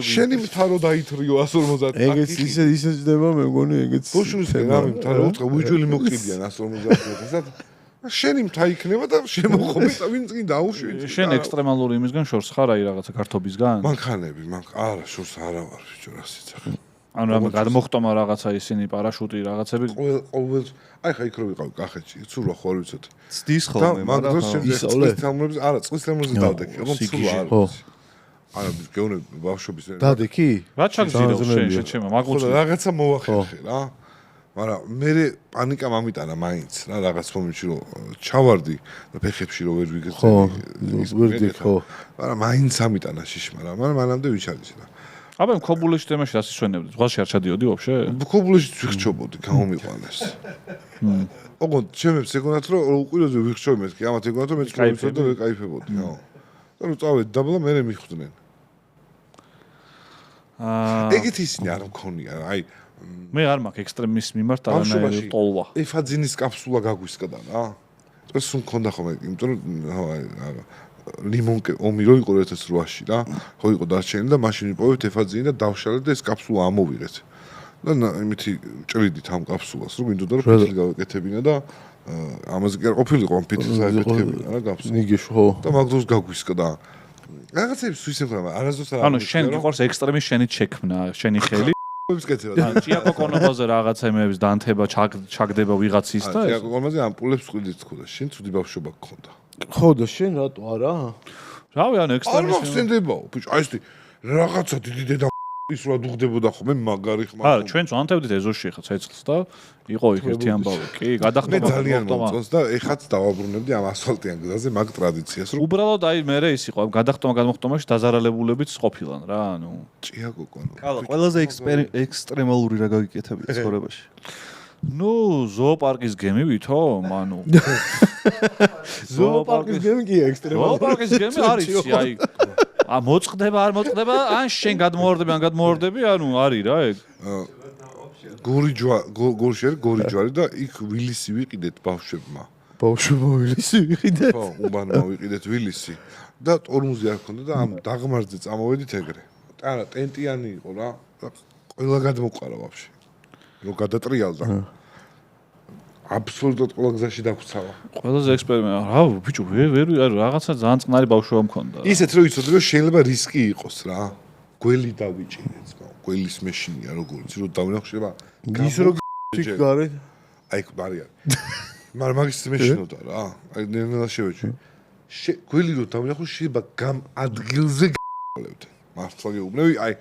შენი მთარო დაითრიო 150. ეგეც ისე ძდება მე მგონი ეგეც. ბოშურის რამე მთარო უწყე უჯული მოყიდიან 150-ად. შენი მთა იქნება და შემოხომე და ვინც კი დაუშვით. შენ ექსტრემალური იმისგან შორს ხარ აი რაღაცა კარტობისგან? მანქანები, არა, შორს არა ვარ ბიჭო, რა სიცოცხლე. ანუ რამე გადმოხტომა რაღაცა ისინი პარაშუტი რაღაცები. ყოველ აი ხა იქ რო ვიყავ კახეთში, ცურვა ხო არ ვიცოდი. ცდის ხოლმე, მაგრამ წყლის თამლებს, არა, წყლის თამლებზე დავდექი, რომ ცურვა არ ვიცი. არა, გეუბნები ბავშვობის. დადექი? რა ჩაგზირო შენ შეჩემა, მაგუცი. რაღაცა მოახერხე რა. მაგრამ მე პანიკა მომიტანა მაინც რა რაღაც მომენტში რომ ჩავარდი და ფეხებში რომ ვერ ვიგეცე მაგრამ მაინც ამიტანა შიშმა რა მაგრამ მანამდე ვიჩალის რა აბა ქობულეში თემაში რას ისვენებდი ზღვაში არ ჩადიოდი ვაფშე ქობულეში ვიხჩობოდი გამომიყვანეს ოღონდ ჩემებს ეგონათ რომ უყუროზე ვიხჩობ მე კი ამათ ეგონათ რომ მეც გავიცოდე და ვეკაიფებოდი რა და რომ წავედი დაბლა მე მიხვდნენ ეგეთ ისინი არ მქონია აი მე არ მაქვს ექსტრემის მიმართ არანაირი ტოლვა ეფაძინის კაფსულა გაგვისკდა რა ეს სულ მქონდა ხოლმე იმიტომ რომ ლიმონკე ომი რო იყო 2008-ში რა ხო იყო დარჩენილი და მაშინ ვიპოვეთ ეფაძინი და დავშალეთ და ეს კაფსულა ამოვიღეთ და იმითი ჭრიდით ამ კაფსულას რომ მინდოდა რომ ფიტილი გავეკეთებინა და ამაზე კი არ ყოფილიყო ამ ფიტილს აეკეთებინა რა კაფსულა ნიგეში ხო და მაგდროს გაგვისკდა რაღაცებს ვისემხარ არასდროს არ ანუ შენ გიყურს ექსტრემის შენი შექმნა შენი ხელი ვისკეთება ჭიაკო კონობაზე რაღაცა იმების დანთება ჩაგდება ვიღაცის და ჭიაკო კონობაზე ამპულებს ყიდით თქო და შენ ცუდი ბავშვობა გქონდა ხო და შენ რატო არა რავი ანუ არ ექსტრემის მოხსენდებაო ბიჭო აი ეს რაღაცა დიდი დედა ის რა დუღდებოდა ხოლმე მაგარი ხმა არა ჩვენც ვანთებდით ეზოში ხა ცეცხლს და იყო იქ ერთი ამბავი კი მე გადახტომა ძალიან მომწონს და ეხაც დავაბრუნებდი ამ ასფალტიან გზაზე მაგ ტრადიციას რომ უბრალოდ აი მე ის იყო გადახტომა გადმოხტომაში დაზარალებულებიც ყოფილან რა ანუ ჭიაკო კონო კალა ყველაზე ექსტრემალური რა გაგიკეთებია ცხოვრებაში ნუ ზოოპარკის გემი ვითო მანუ ზოოპარკის გემი კი ექსტრემალური ზოოპარკის გემი არის აი მოწყდება არ მოწყდება ან შენ გადმოვარდები ან გადმოვარდები ანუ არის რა ეგ გორი ჯვარი და იქ ვილისი ვიყიდეთ ბავშვებმა ვილისი ვიყიდეთ ხო უბანმა ვიყიდეთ ვილისი და ტორმუზი არ ქონდა და ამ დაღმართზე წამოვედით ეგრე არა ტენტიანი იყო რა ყველა გადმოყარა ვაფშე რო გადატრიალდა აბსოლუტურად ყველა გზაში დაგვცავა ყველაზე ექსპერიმენტი რა ბიჭო ვერ რაღაცა ძალიან წყნარი ბავშვობა მქონდა ისეთ რო იცოდი რომ შეიძლება რისკი იყოს რა გველი დავიჭირეთ გველის მეშინია როგორც რო დავნახშება ის რო იქ გარეთ აი ბარია მაგრამ მაგის მეშინოდა რა აი ნელა შევეჭი გველი რო დავნახო შეიძლება გამ ადგილზე გავლებდე მართლა გეუბნები აი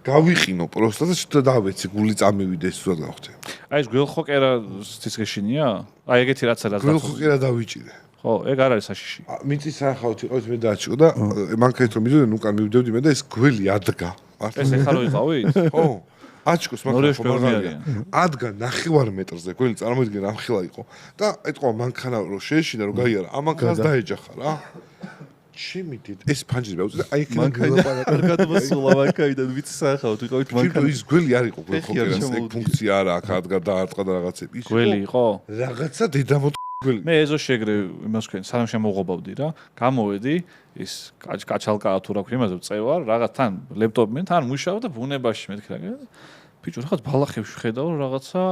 გავიყინო პროსტა და შუთა დავეცი გული წამივიდეს სულად გავხდე აი ეს გველხოკერა ცისგეშინია აი ეგეთი რაცა გველხოკერა დავიჭირე ხო ეგ არ არის საშიში მიწის სახავთ იყო მე დააჭიო და მანქანით რომ მიდოდნენ უკან მივდევდი მე და ეს გველი ადგა ეს ეხლა რო იყავით ხო აჭკოს მაგალითად ადგა 9 მეტრზე გველი წარმოიდგინე ამ ხილა იყო და ეთქვა მანქანა რო შეეშინა რომ გაიარა ამ მანქანას დაეჯახა რა შემიდით ეს ფანჯი მეუწე და აი იქ არ გადმოსულა მანქანიდან ვიცი სახავთ ვიყავით მანქანა ის გველი არ იყო გველხოკერას ეგ ფუნქცია არა აქ ადგა და არტყა და რაღაცები ის გველი იყო რაღაცა დედამოტ გველი მე ეზოში ეგრე იმას ვქენ სანამ შემოღობავდი რა გამოვედი ის კაჩალკა თუ რა ქვია იმაზე წევარ რაღაც თან ლეპტოპი თან მუშაობ და ბუნებაში მეთქი რა ბიჭო რაღაც ბალახებში ხედავ რაღაცა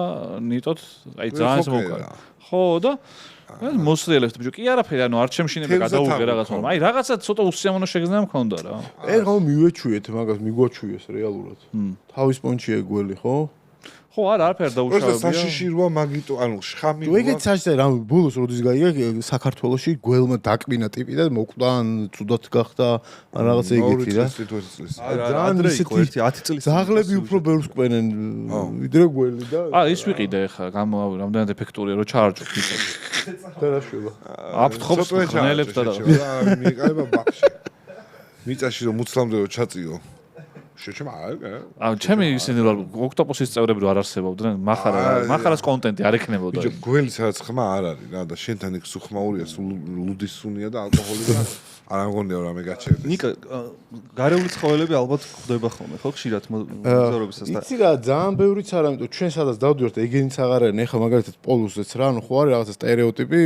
ნიტოთ აი ძალიან მოკარა ხო და მოსრიელებს ბიჭო კი არაფერი ანუ არ შემშინებ გადაუღე რაღაც მაგრამ აი რაღაცა ცოტა უსიამოვნო შეგრძნება მქონდა რა ეგ რა მივეჩვიეთ მაგას მიგვაჩვიეს რეალურად თავის პონჩია გველი ხო ხო არაფერი დაუშავებია საშიში რვა მაგიტო ანუ შხამი თუ ეგეც საშიში რა ბოლოს როდის გაიგე საქართველოში გველმა დაკბინა ტიპი და მოკვდან ცუდად გახდა რაღაც ეგეთი რა ძალიან ისეთი 10 წლის ზაღლები უფრო ბევრს ყვენენ ვიდრე გველი და ის ვიყიდე ხა რამდენად ეფექტურია რომ ჩაარჯო ფიცებს და რა შევა აფრთხობს ხნელებს და მიეკაება ბახში მიწაში რომ მუცლამდე რომ ჩაწიო ჩემი ისინი ოქტოპუსის წევრები რო არ არსებობდნენ მახარას კონტენტი არ ექნებოდა ბიჭო გველი სადაც ხმა არ არის რა და შენთან იქ სუხმაურია სულ ლუდის სუნია და ალკოჰოლი და არ ამგონია რომ მე გაჩერდეს ნიკა გარეული ცხოველები ალბათ გვხვდება ხოლმე ხო ხშირად მოგზაურობისას და იცი რა ძალიან ბევრიც არა იმიტომ ჩვენ სადაც დავდივართ ეგენიც აღარ არის ეხლა მაგალითად პოლუსზეც რა ნუ ხო არის რაღაცა სტერეოტიპი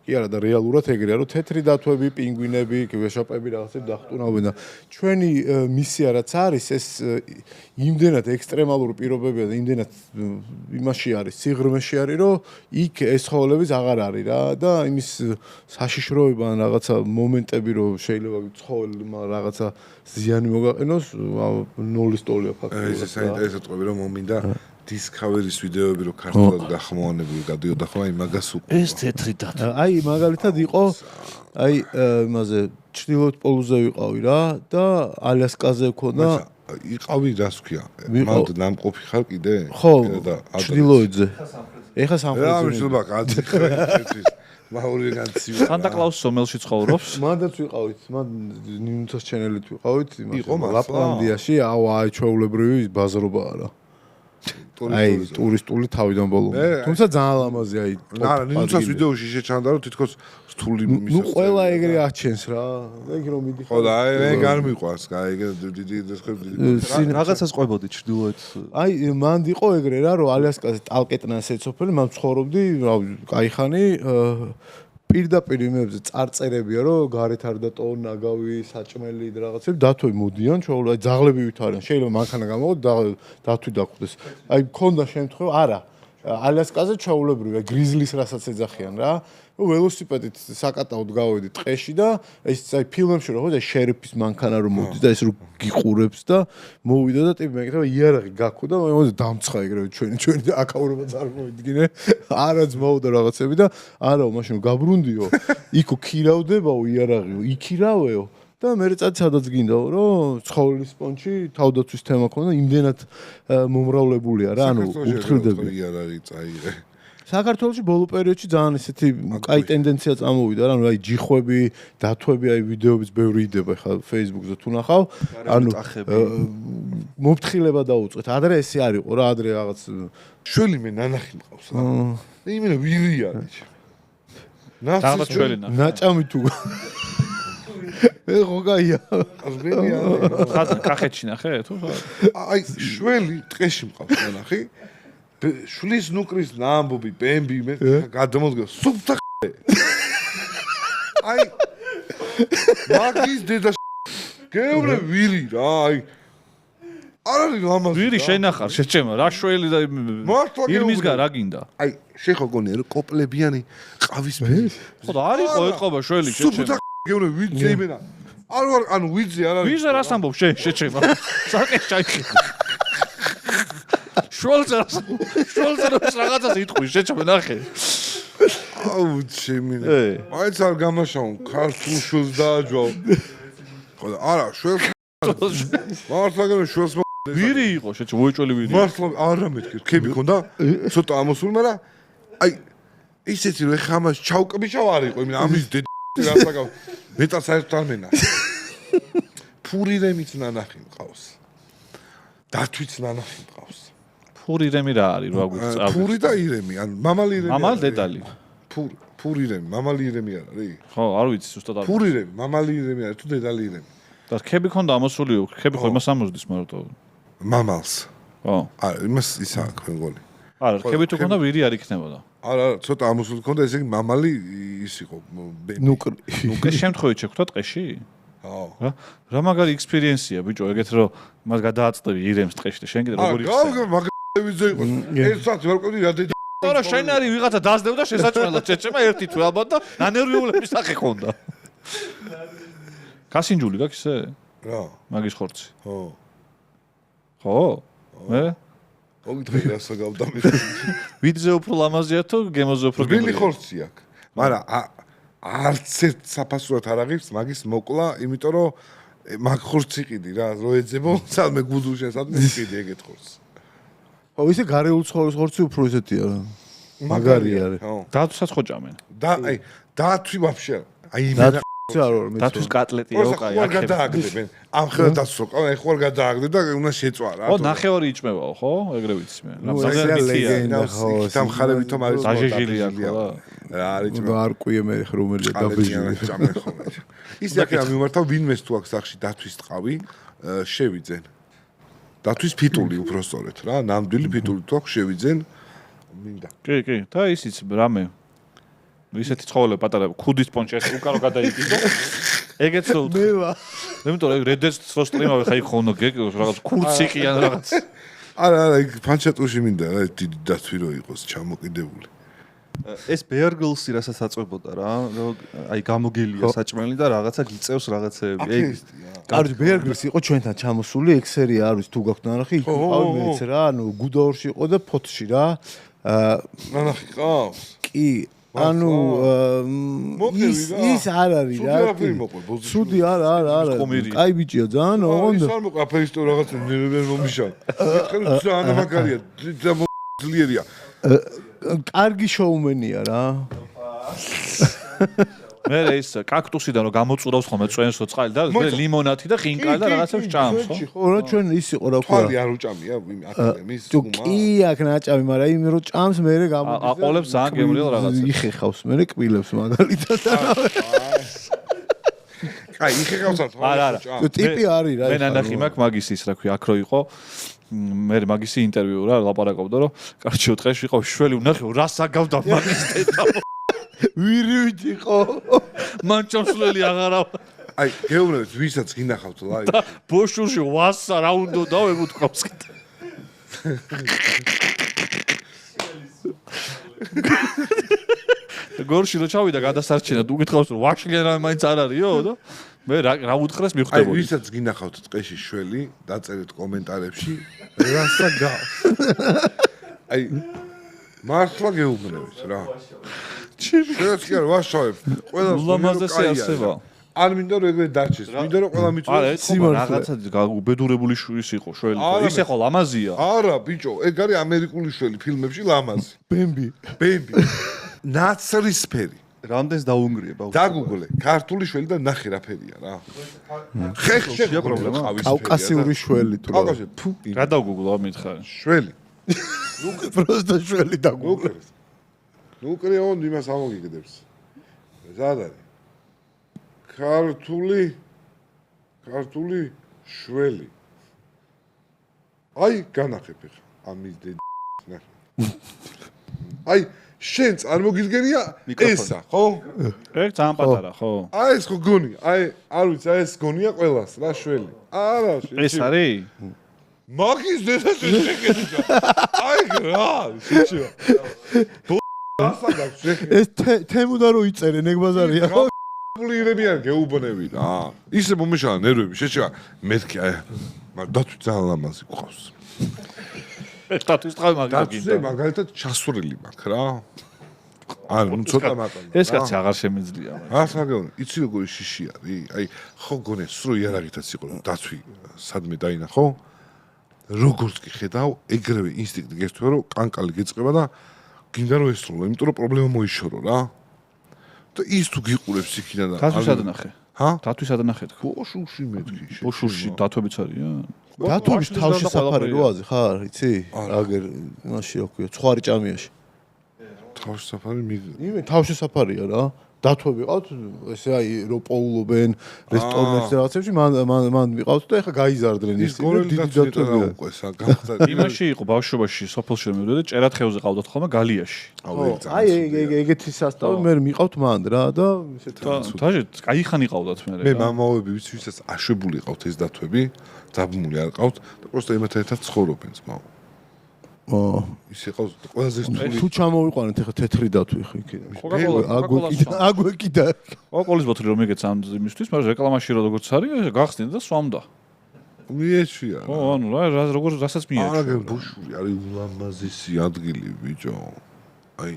კი არა და რეალურად ეგრეა რომ თეთრი დათვები, პინგვინები, ვეშაპები რაღაცები დახტუნავენ და ჩვენი მისია რაც არის ეს იმდენად ექსტრემალური პირობებია და იმდენად იმაში არის, სიღრმეში არის რომ იქ ეს ცხოველებიც აღარ არის რა და იმის საშიშროება ან რაღაცა მომენტები რომ შეიძლება ცხოველმა რაღაცა ზიანი მოგაყენოს ნოლის ტოლია ფაქტობრივად. ეს საინტერესო ტყუები რომ მომინდა Discovery-ის ვიდეოები რო ქართულად გახმოვანებული გადიოდა ხო აი მაგას უკვე ეს თეთრი დათვი აი მაგალითად იყო აი იმაზე ჩრდილოეთ პოლუსზე ვიყავი რა და ალასკაზე ვქონდა იყავი რას ვქია? მანდ ნამყოფი ხარ კიდე? ხო, ჩრდილოეთზე. ეხა სამხრეთზე. რა მიშლობა გაძიხე. მაური განცი. სანტა-კლაუს სომელში ცხოვრობს. მანდაც ვიყავით, მან ნინუცას ჩენელით ვიყავით, ლაპლანდიაში, აი ჩვეულებრივი ბაზრობა არა. აი ტურისტული თავიდან ბოლომდე. თუმცა ძალიან ლამაზია აი. არა, ნინუცას ვიდეოში შეჩანდა რომ თითქოს რთული მისაწევია. ნუ ყველა ეგრე აჩენს რა. ეგ რომ მიდიხარ. ხო და აი გარ მიყვარს, ეგ დიდი რაღაცას ყვებოდი ჩრდილოეთ. აი მანდ იყო ეგრე რა, რომ ალიასკაზე ტალკეტნას ეცოფელი, მან ცხოვრობდი, კაიხანი პირდაპირ იმებზე წარწერებია, რომ გარეთ არ დატოვო ნაგავი, საჭმელი და რაღაცები, დათვი მოდიან, ჩვეულებრივ აი ძაღლები ვით არიან. შეიძლება მანქანა გამოვიდო, დათვი დახვდეს. აი მქონდა შემთხვევა, არა. ალიასკაზე ჩვეულებრივ გრიზლის რასაც ეძახიან რა. ველოსიპედით საკატაოდ გავედი ტყეში და ეს აი ფილმებში რო ხოდა შერიფის მანქანა რომ მოდის და ეს რო გიყურებს და მოვიდა და ტიპი მეკითხა იარაღი გაქო და მოდი დამცხა ეგრევე ჩვენი აკაურობა წარმოიდგინე არაც მოვიდა რაღაცები და არა მაშინ გაბრუნდიო იქო ქირავდებაო იარაღიო იქირავეო და მე სადაც გინდაო რომ ცხოველის სპონჯი თავდაცვის თემა ქონდა იმდენად მომრავლებულია რა ანუ უთხრიდები იარაღი წაიღე საქართველოში ბოლო პერიოდში ძალიან ესეთი კაი ტენდენცია წამოვიდა რა, ანუ აი ჯიხვები, დათვები, აი ვიდეოებიც ბევრი იდება ხა Facebook-ზე თუ ნახავ, ანუ მოფრთხილება დაუწყეთ. ადრე ესე არ იყო რა, ადრე რაღაც შველი მე ნანახი მყავს რა. იმენა ვირი არის. რაღაც შველი ნახე. ნაჭამი თუ ეხო გაია. აზბენი არის. ხა კახეთში ნახე თუ? აი შველი ტყეში მყავს ნანახი. შulis ნუკრის ნამბობი პემბი მე გადამოდგა სუფთა აი მაგის დედა გეუბნე ვირი რა აი არ არის ლამაზი ვირი შენახარ შეჭემა რა შველი და ირმისგან რა გინდა აი შეხო გონია რომ კოპლებიანი ყავისფერი ხო და არ იყო ეთყობა შველი შეჭემა სუფთა გეუბნე ვიძე იმენა არ ანუ ვიძე არ არის ვიზე რას ამბობ შეჭემა საკე ჩაიხი შოლზეროს რაღაცას იტყვის შეჭამე ნახე აუ ჩემი მაინც არ გამაშაო ქართულ შულს დააჯვაო ხო და არა შულს მართლა გემ შულს ვირი იყო შეჭამე უეჭველი ვირი მართლა არა მეთქი რქები ქონდა ცოტა ამოსული მაგრამ აი ისეთი რომ ეხა ამას ჩავკბიშავ არ იყო იმენ ამის რასა გავ მეტად საერთოდ არ მენა ფური რემიც ნანახი მყავს დათვიც ნანახი მყავს ფური რემი რა არის რა გვიწავ ფური და ირემი ან მამალი ირემი მამალი დედალი ფური რემი მამალი ირემი არის ხო არ ვიცი ზუსტად არ ფური რემი მამალი ირემი არის თუ დედალი ირემი და რქები ქონდა ამოსულიო რქები ხო იმას ამოსდის მარტო მამალს ხო არა იმას ისა ქვენგოლი არა რქები თუ ქონდა ვირი არ იქნებოდა არა ცოტა ამოსული ქონდა ესე იგი მამალი ის იყო ნუკრი შემთხვევით შეხვდა ტყეში ხო რა მაგარი ექსპერიენსია ბიჭო ეგეთ რომ მას გადააწყვეტი ირემს ტყეში და შენ კიდე როგორ იყო ვიძე იყო ერთსაც ვერ ყვები რა დედა თორე შენ არის ვიღაცა დაძდევდა შესაჭმელად შეჭემა ერთი თუ ალბათ და ნანერვიულების სახე ხონდა კასინჯული გაქვს ისე რა მაგის ხორცი ხო ხო მე მოგიტყვი რასა გავდამე ვიდზე უფრო ლამაზია თუ გემოზე უფრო გემელი ხორცი აქვს მაგრამ არც ერთ საფასურად არ აღებს მაგის მოკლა იმიტომ რომ მაგ ხორცი ყიდი რა რო ეძებო სადმე გუდუშენ სადმე ყიდი ეგეთ ხორცს ხო ისე გარეულ ცხოვრების ხორცი უფრო ისეთია რა მაგარი არის ხო დათვისაც ხო ჭამენ და აი დათვი ვაფშე აი იმენა დათვის კატლეტია რო კაი აქ გადააგდებენ ამ ხელა დასროყავ აი ხوار გადააგდე და უნდა შეწვა რა ხო ნახევარი იჭმევაო ხო ეგრე ვიცი მე რა ლეგენდა ხო დამხარებით რომ არის დაჟეჟილია ხო რა არის და არ ყვია მე რომელია დაბეჟილი ის აქა მიმართავ ვინმეს თუ აქვს სახში დათვის ტყავი შევიძენ დათვის ფიტული უფრო სწორედ რა ნამდვილი ფიტული თუ აქვს შევიძენ მინდა კი და ისიც რამე ისეთი ცხოველები პატარა ქუდის პონჩეს უკარო გადაიგიდო ეგეც მელა იმიტომ რომ რედეც სოსტრიმავე ხაი ხონო რაღაც ქურციკი ან რაღაც არა იქ ფანჩატუში მინდა რა დიდი დათვი რო იყოს ჩამოკიდებული ეს ბერგლსი რასაც აწვებოდა რა აი გამოგელია საჭმელი და რაღაცა გიწევს რაღაცეები ეგ კარგი ბერგლსი იყო ჩვენთან ჩამოსული ეგ სერია არის თუ გაქვთ ნანახი იქ ყავი მეც რა ანუ გუდაურში იყო და ფოთში რა ნანახი ყავს კი ანუ ის არ არის რა. სუდი მოყვე ბოზიშვილი. სუდი არა. კაი ბიჭია ძალიან ოღონდ. ის არ მოყვე აფერისტო რაღაცა ნერვენ მომიშავ. ეხლა ძალიან მაგარია, ძლიერია. კარგი შოუმენია რა. მე ის კაქტუსიდან რომ გამოწურავს ხოლმე წვენსო წყალი და მე ლიმონათი და ხინკალი და რაღაცებს ჭამს ხო? ხო რა ჩვენ ის იყო რა თვალი არ უჭამია აკადემიის ხუმა. კი აქ ნაჭამი, მაგრამ იმ რო ჭამს მე გამოდის. აყოლებს ძალიან გემრიელ რაღაცას. იხეხავს მე კბილებს მაგალითად. აი იხეხავს ამ არა. ტიპი არის რა. მე ნანახი მაქვს მაგის ის რა ქვია, აქ რო იყო მე მაგისი ინტერვიუ რა ლაპარაკობდა რომ კარჩიო დღეში იყო შველი უნახე რას აგავდა მაგის ტეტა ვირივით იყო მან ჩამსვლელი აღარა აი გეუბნებით ვისაც გინახავთ ლაივ ბოშურში ვასა რა უნდა დავებუთქავს გორში რო ჩავიდა გადასარჩენა თუ გითხავს რომ ვაშლიან რა მაინც არ არისო და მე რა უთხრეს აი მივხვდებოდი ვისაც გინახავთ ტყეში შველი დაწერეთ კომენტარებში რასა გავს აი მართლა გეუბნებით რა შეიძლება კი არ ვაშავებ ყველა ლამაზესი არსება არ მინდა რომ ეგრე დაჩეს მინდა რომ ყველა მიწვევს არა ეხლა რაღაცა უბედურებული შვილის იყო შველი ის ეხლა ლამაზია არა ბიჭო ეგ არის ამერიკული შველი ფილმებში ლამაზი ბემბი ნაცრისფერი რამდენს დაუნგრია ბავშვი დაგუგლე ქართული შველი და ნახე რა ფერია რა ხეხშია პრობლემა კავკასიური შველი თუ რა რა დაგუგლო მითხარი შველი просто შველი დაგუგლე ნუკრეონ იმას ამოგიგდებს ზად არის ქართული შველი აი განახებ ხა ამის ნახე აი შენ არ მოგიდგენია ესა ხო ეგ ძალიან პატარა ხო აი ეს ხო გონია აი არ ვიცი აი ეს გონია ყველას რა შველი არა ეს არის მაგის დედას შეკეთდა აი რა შეჭია ასა გაქვს ეს თემუდა რო იწერენ ეგ ბაზარია ხო პულირები არ გეუბნები რა ისე მომიშალა ნერვები შეჭია მეთქი აი მაგრამ დათვი ძალიან ლამაზი გყავს სტატუს ტყავი დათვზე მაგალითად ჩასურილი მაქვს რა არა ნუ ცოტა მარტო ეს კაცი აღარ შემიძლია ახლა გეუბნები იცი როგორი შიში არის აი ხო გონია სრულ იარაღითაც იყო დათვი სადმე დაინახო როგორც კი ხედავ ეგრევე ინსტინქტი გესწრება რომ კანკალი გეწყება და გინდა რომ ესრულო იმიტომ რომ პრობლემა მოიშორო რა და ის თუ გიყურებს იქიდან და დათვის ადნახე ჰა დათვის ადნახე თქო ბოშურში მეთქი ბოშურში დათვებიც არიან დათვების თავში საფარი როაზე ხარ იცი აგერ იმაში რა ქვია ცხარი ჭამიაში თავში საფარი იმე თავში საფარია რა დათვები ყავთ ესე აი რო პოულობენ რესტორნებში რაღაცებში მან მიყავთ და ეხა გაიზარდნენ ის გორელი დათვები უყვესა გამხდა იმაში იყო ბავშვობაში სოფელში მივდოდა ჭერათხეუზე ყავდათ ხოლმე გალიაში აი ეგეთი სასტავი მე მიყავთ მან რა და ისეთ თაჟი კაიხანი ყავდათ მე მე მამაოები ვისაც აშვებული ყავთ ეს დათვები დაბმული არ ყავთ და პროსტა იმათთან ერთად ცხოვრობენ ძმაო ისე ყავს ყველაზე რთული თუ ჩამოვიყვანეთ ახლა თეთრი დათვი ხო იქიდან აგვეკიდა კოკოლის ბოთლი რომ იგეც ამ იმისთვის მაგრამ რეკლამაში როგორც არის გახსნიდა და სვამდა მიეჩვია ხო ანუ რა როგორ რასაც მიეჩვია არა ბუშური არის ულამაზესი ადგილი ბიჭო აი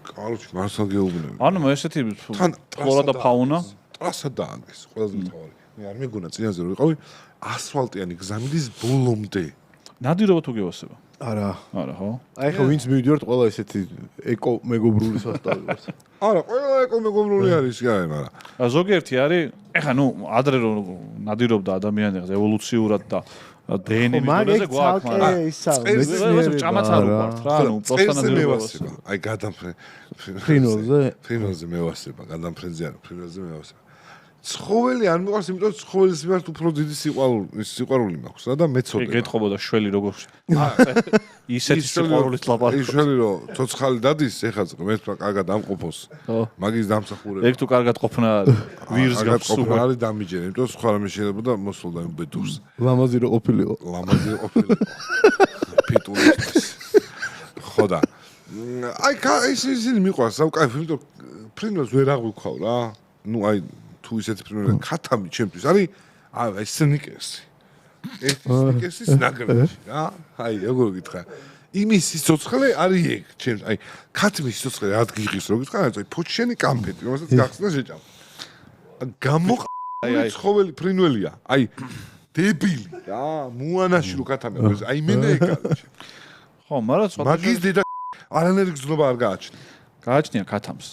კაროჩ მართლა გეუბნები ანუ ესეთი ფლორა და ფაუნა ტრასა დაანგეს ყველაზე მთავარი მე არ მეგონა წინაზე რომ ვიყავი ასფალტიანი გზამდის ბოლომდე ნადირობა თუ გევასება არა ხო აი ხო ვინც მივიდიოთ ყველა ესეთი ეკო მეგობრული სასტავი ვართ არა ყველა ეკო მეგობრული არის გაი მაგრამ ზოგიერთი არის ეხა ნუ ადრე რომ ნადირობდა ადამიანი ევოლუციურად და დნმ-ის დონეზე გვაქვს მაგრამ ჭამაც არ უყვართ რა ნუ პროსტა ნადირობა აი გადამფრენ ფრინველზე მევასება გადამფრენზე არა ფრინველზე მევასება ცხოველი არ მიყვარს, იმიტომ რომ ცხოველის მიმართ უფრო დიდი სიყვარული მაქვს რა და მეცოდება. ეგ გეტყობოდა შველი როგორ ისეთი სიყვარულით ლაპარაკობს. ის შველი რომ ცოცხალი დადის, ეხლა ღმერთმა კარგად ამყოფოს. მაგის დამსახურება. ეგ თუ კარგად ყოფნა ვირს გაფსულა. არის დამიჯერე, იმიტომ რომ სხვა რამე შეიძლება და მოსულდა იმ ბედურს. ლამაზი რო ყოფილიყო. ლამაზი რო ყოფილიყო. ფიტული. ხოდა. აი ისინი მიყვარს, კაიფი, იმიტომ ფრინველს ვერ აღვიქავ რა. ნუ აი თუ ისეთი პრიმერა ქათამი ჩემთვის არის აი სნიკერსი. ეს სნიკერსის ნაგრევში რა. აი როგორ გითხრა. იმის სიცოცხლე არის ეგ, ჩემს, აი, ქათმის სიცოცხლე რა გიღის, რო გითხრა, აი, ფოჩშენი კამფეტი, რომელსაც გახსნა შეჭამ. გამოყ ცხოველი ფრინველია. აი, დებილი რა, მუანაში რო ქათამებს, აი მენა ეგ არის. ხო, მაგრამ სხვა მაგის დედა არანაირი გზნობა არ გააჩნია. გააჩნია ქათამს.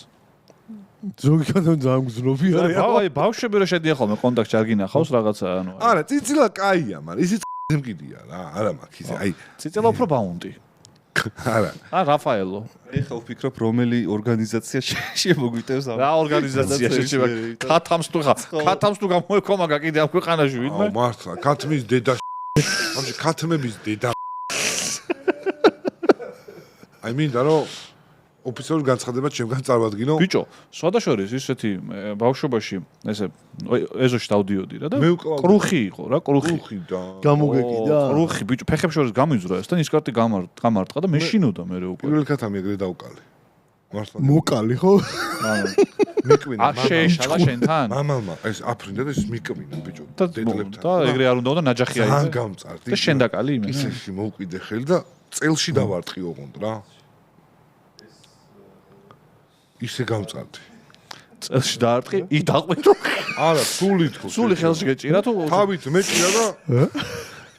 ზოგი კაცო ძალიან გზნობი არის. აი, ბავშვები რო შედიან ხოლმე კონტაქტში არ გინახავს რაღაცა, ანუ. არა, ციცილა კაია, მაგრამ ისიც მკიდია რა, არა მაქვს ისე. აი, ციცილა უფრო ბაუნდი. არა. რაფაელო. ეხლა ვფიქრობ რომელი ორგანიზაცია შემოგვიტევს ამ. რა ორგანიზაცია შეჭება? ქათამს თუ ხა, ქათამს თუ გამოექო მაგა კიდე ამ ქვეყანაში ვინმე? აუ, მართლა, ქათმის დედა. ამჟი ქათმების დედა. აი მინდა რომ ოფიციალური განცხადება ჩემგან წარვადგინო. ბიჭო, სხვადასხვა ისეთი ბავშვობაში ესე ეზოში დავდიოდი რა და მე ვკლავდი. კრუხი იყო რა, კრუხი. კრუხი და გამოგეკიდა. კრუხი, ბიჭო, ფეხებს შორის გამიზრა ეს და ნისკარტი გამარტყა და მე შინოდა მე უკვე. პირველი ქათამი ეგრე დავკალე. მართლა. მოკალი ხო? მიკვინა. არ შეეშალა შენთან? მამალმა ეს აფრინდა და ეს მიკვინა ბიჭო. დედლებთან. და ეგრე არ უნდა და ნაჯახი ძალიან აიღე. გამწარდი. და შენ დაკალი იმენ? ისეში მოვკვიდე ხელი და წელში დავარტყი ოღონდ რა. ისე გამწარდი. წელში დაარტყი, იქ დაყვეთო. არა, სული თქო. სული ხელში გეჭირა თუ თავით მეჭირა და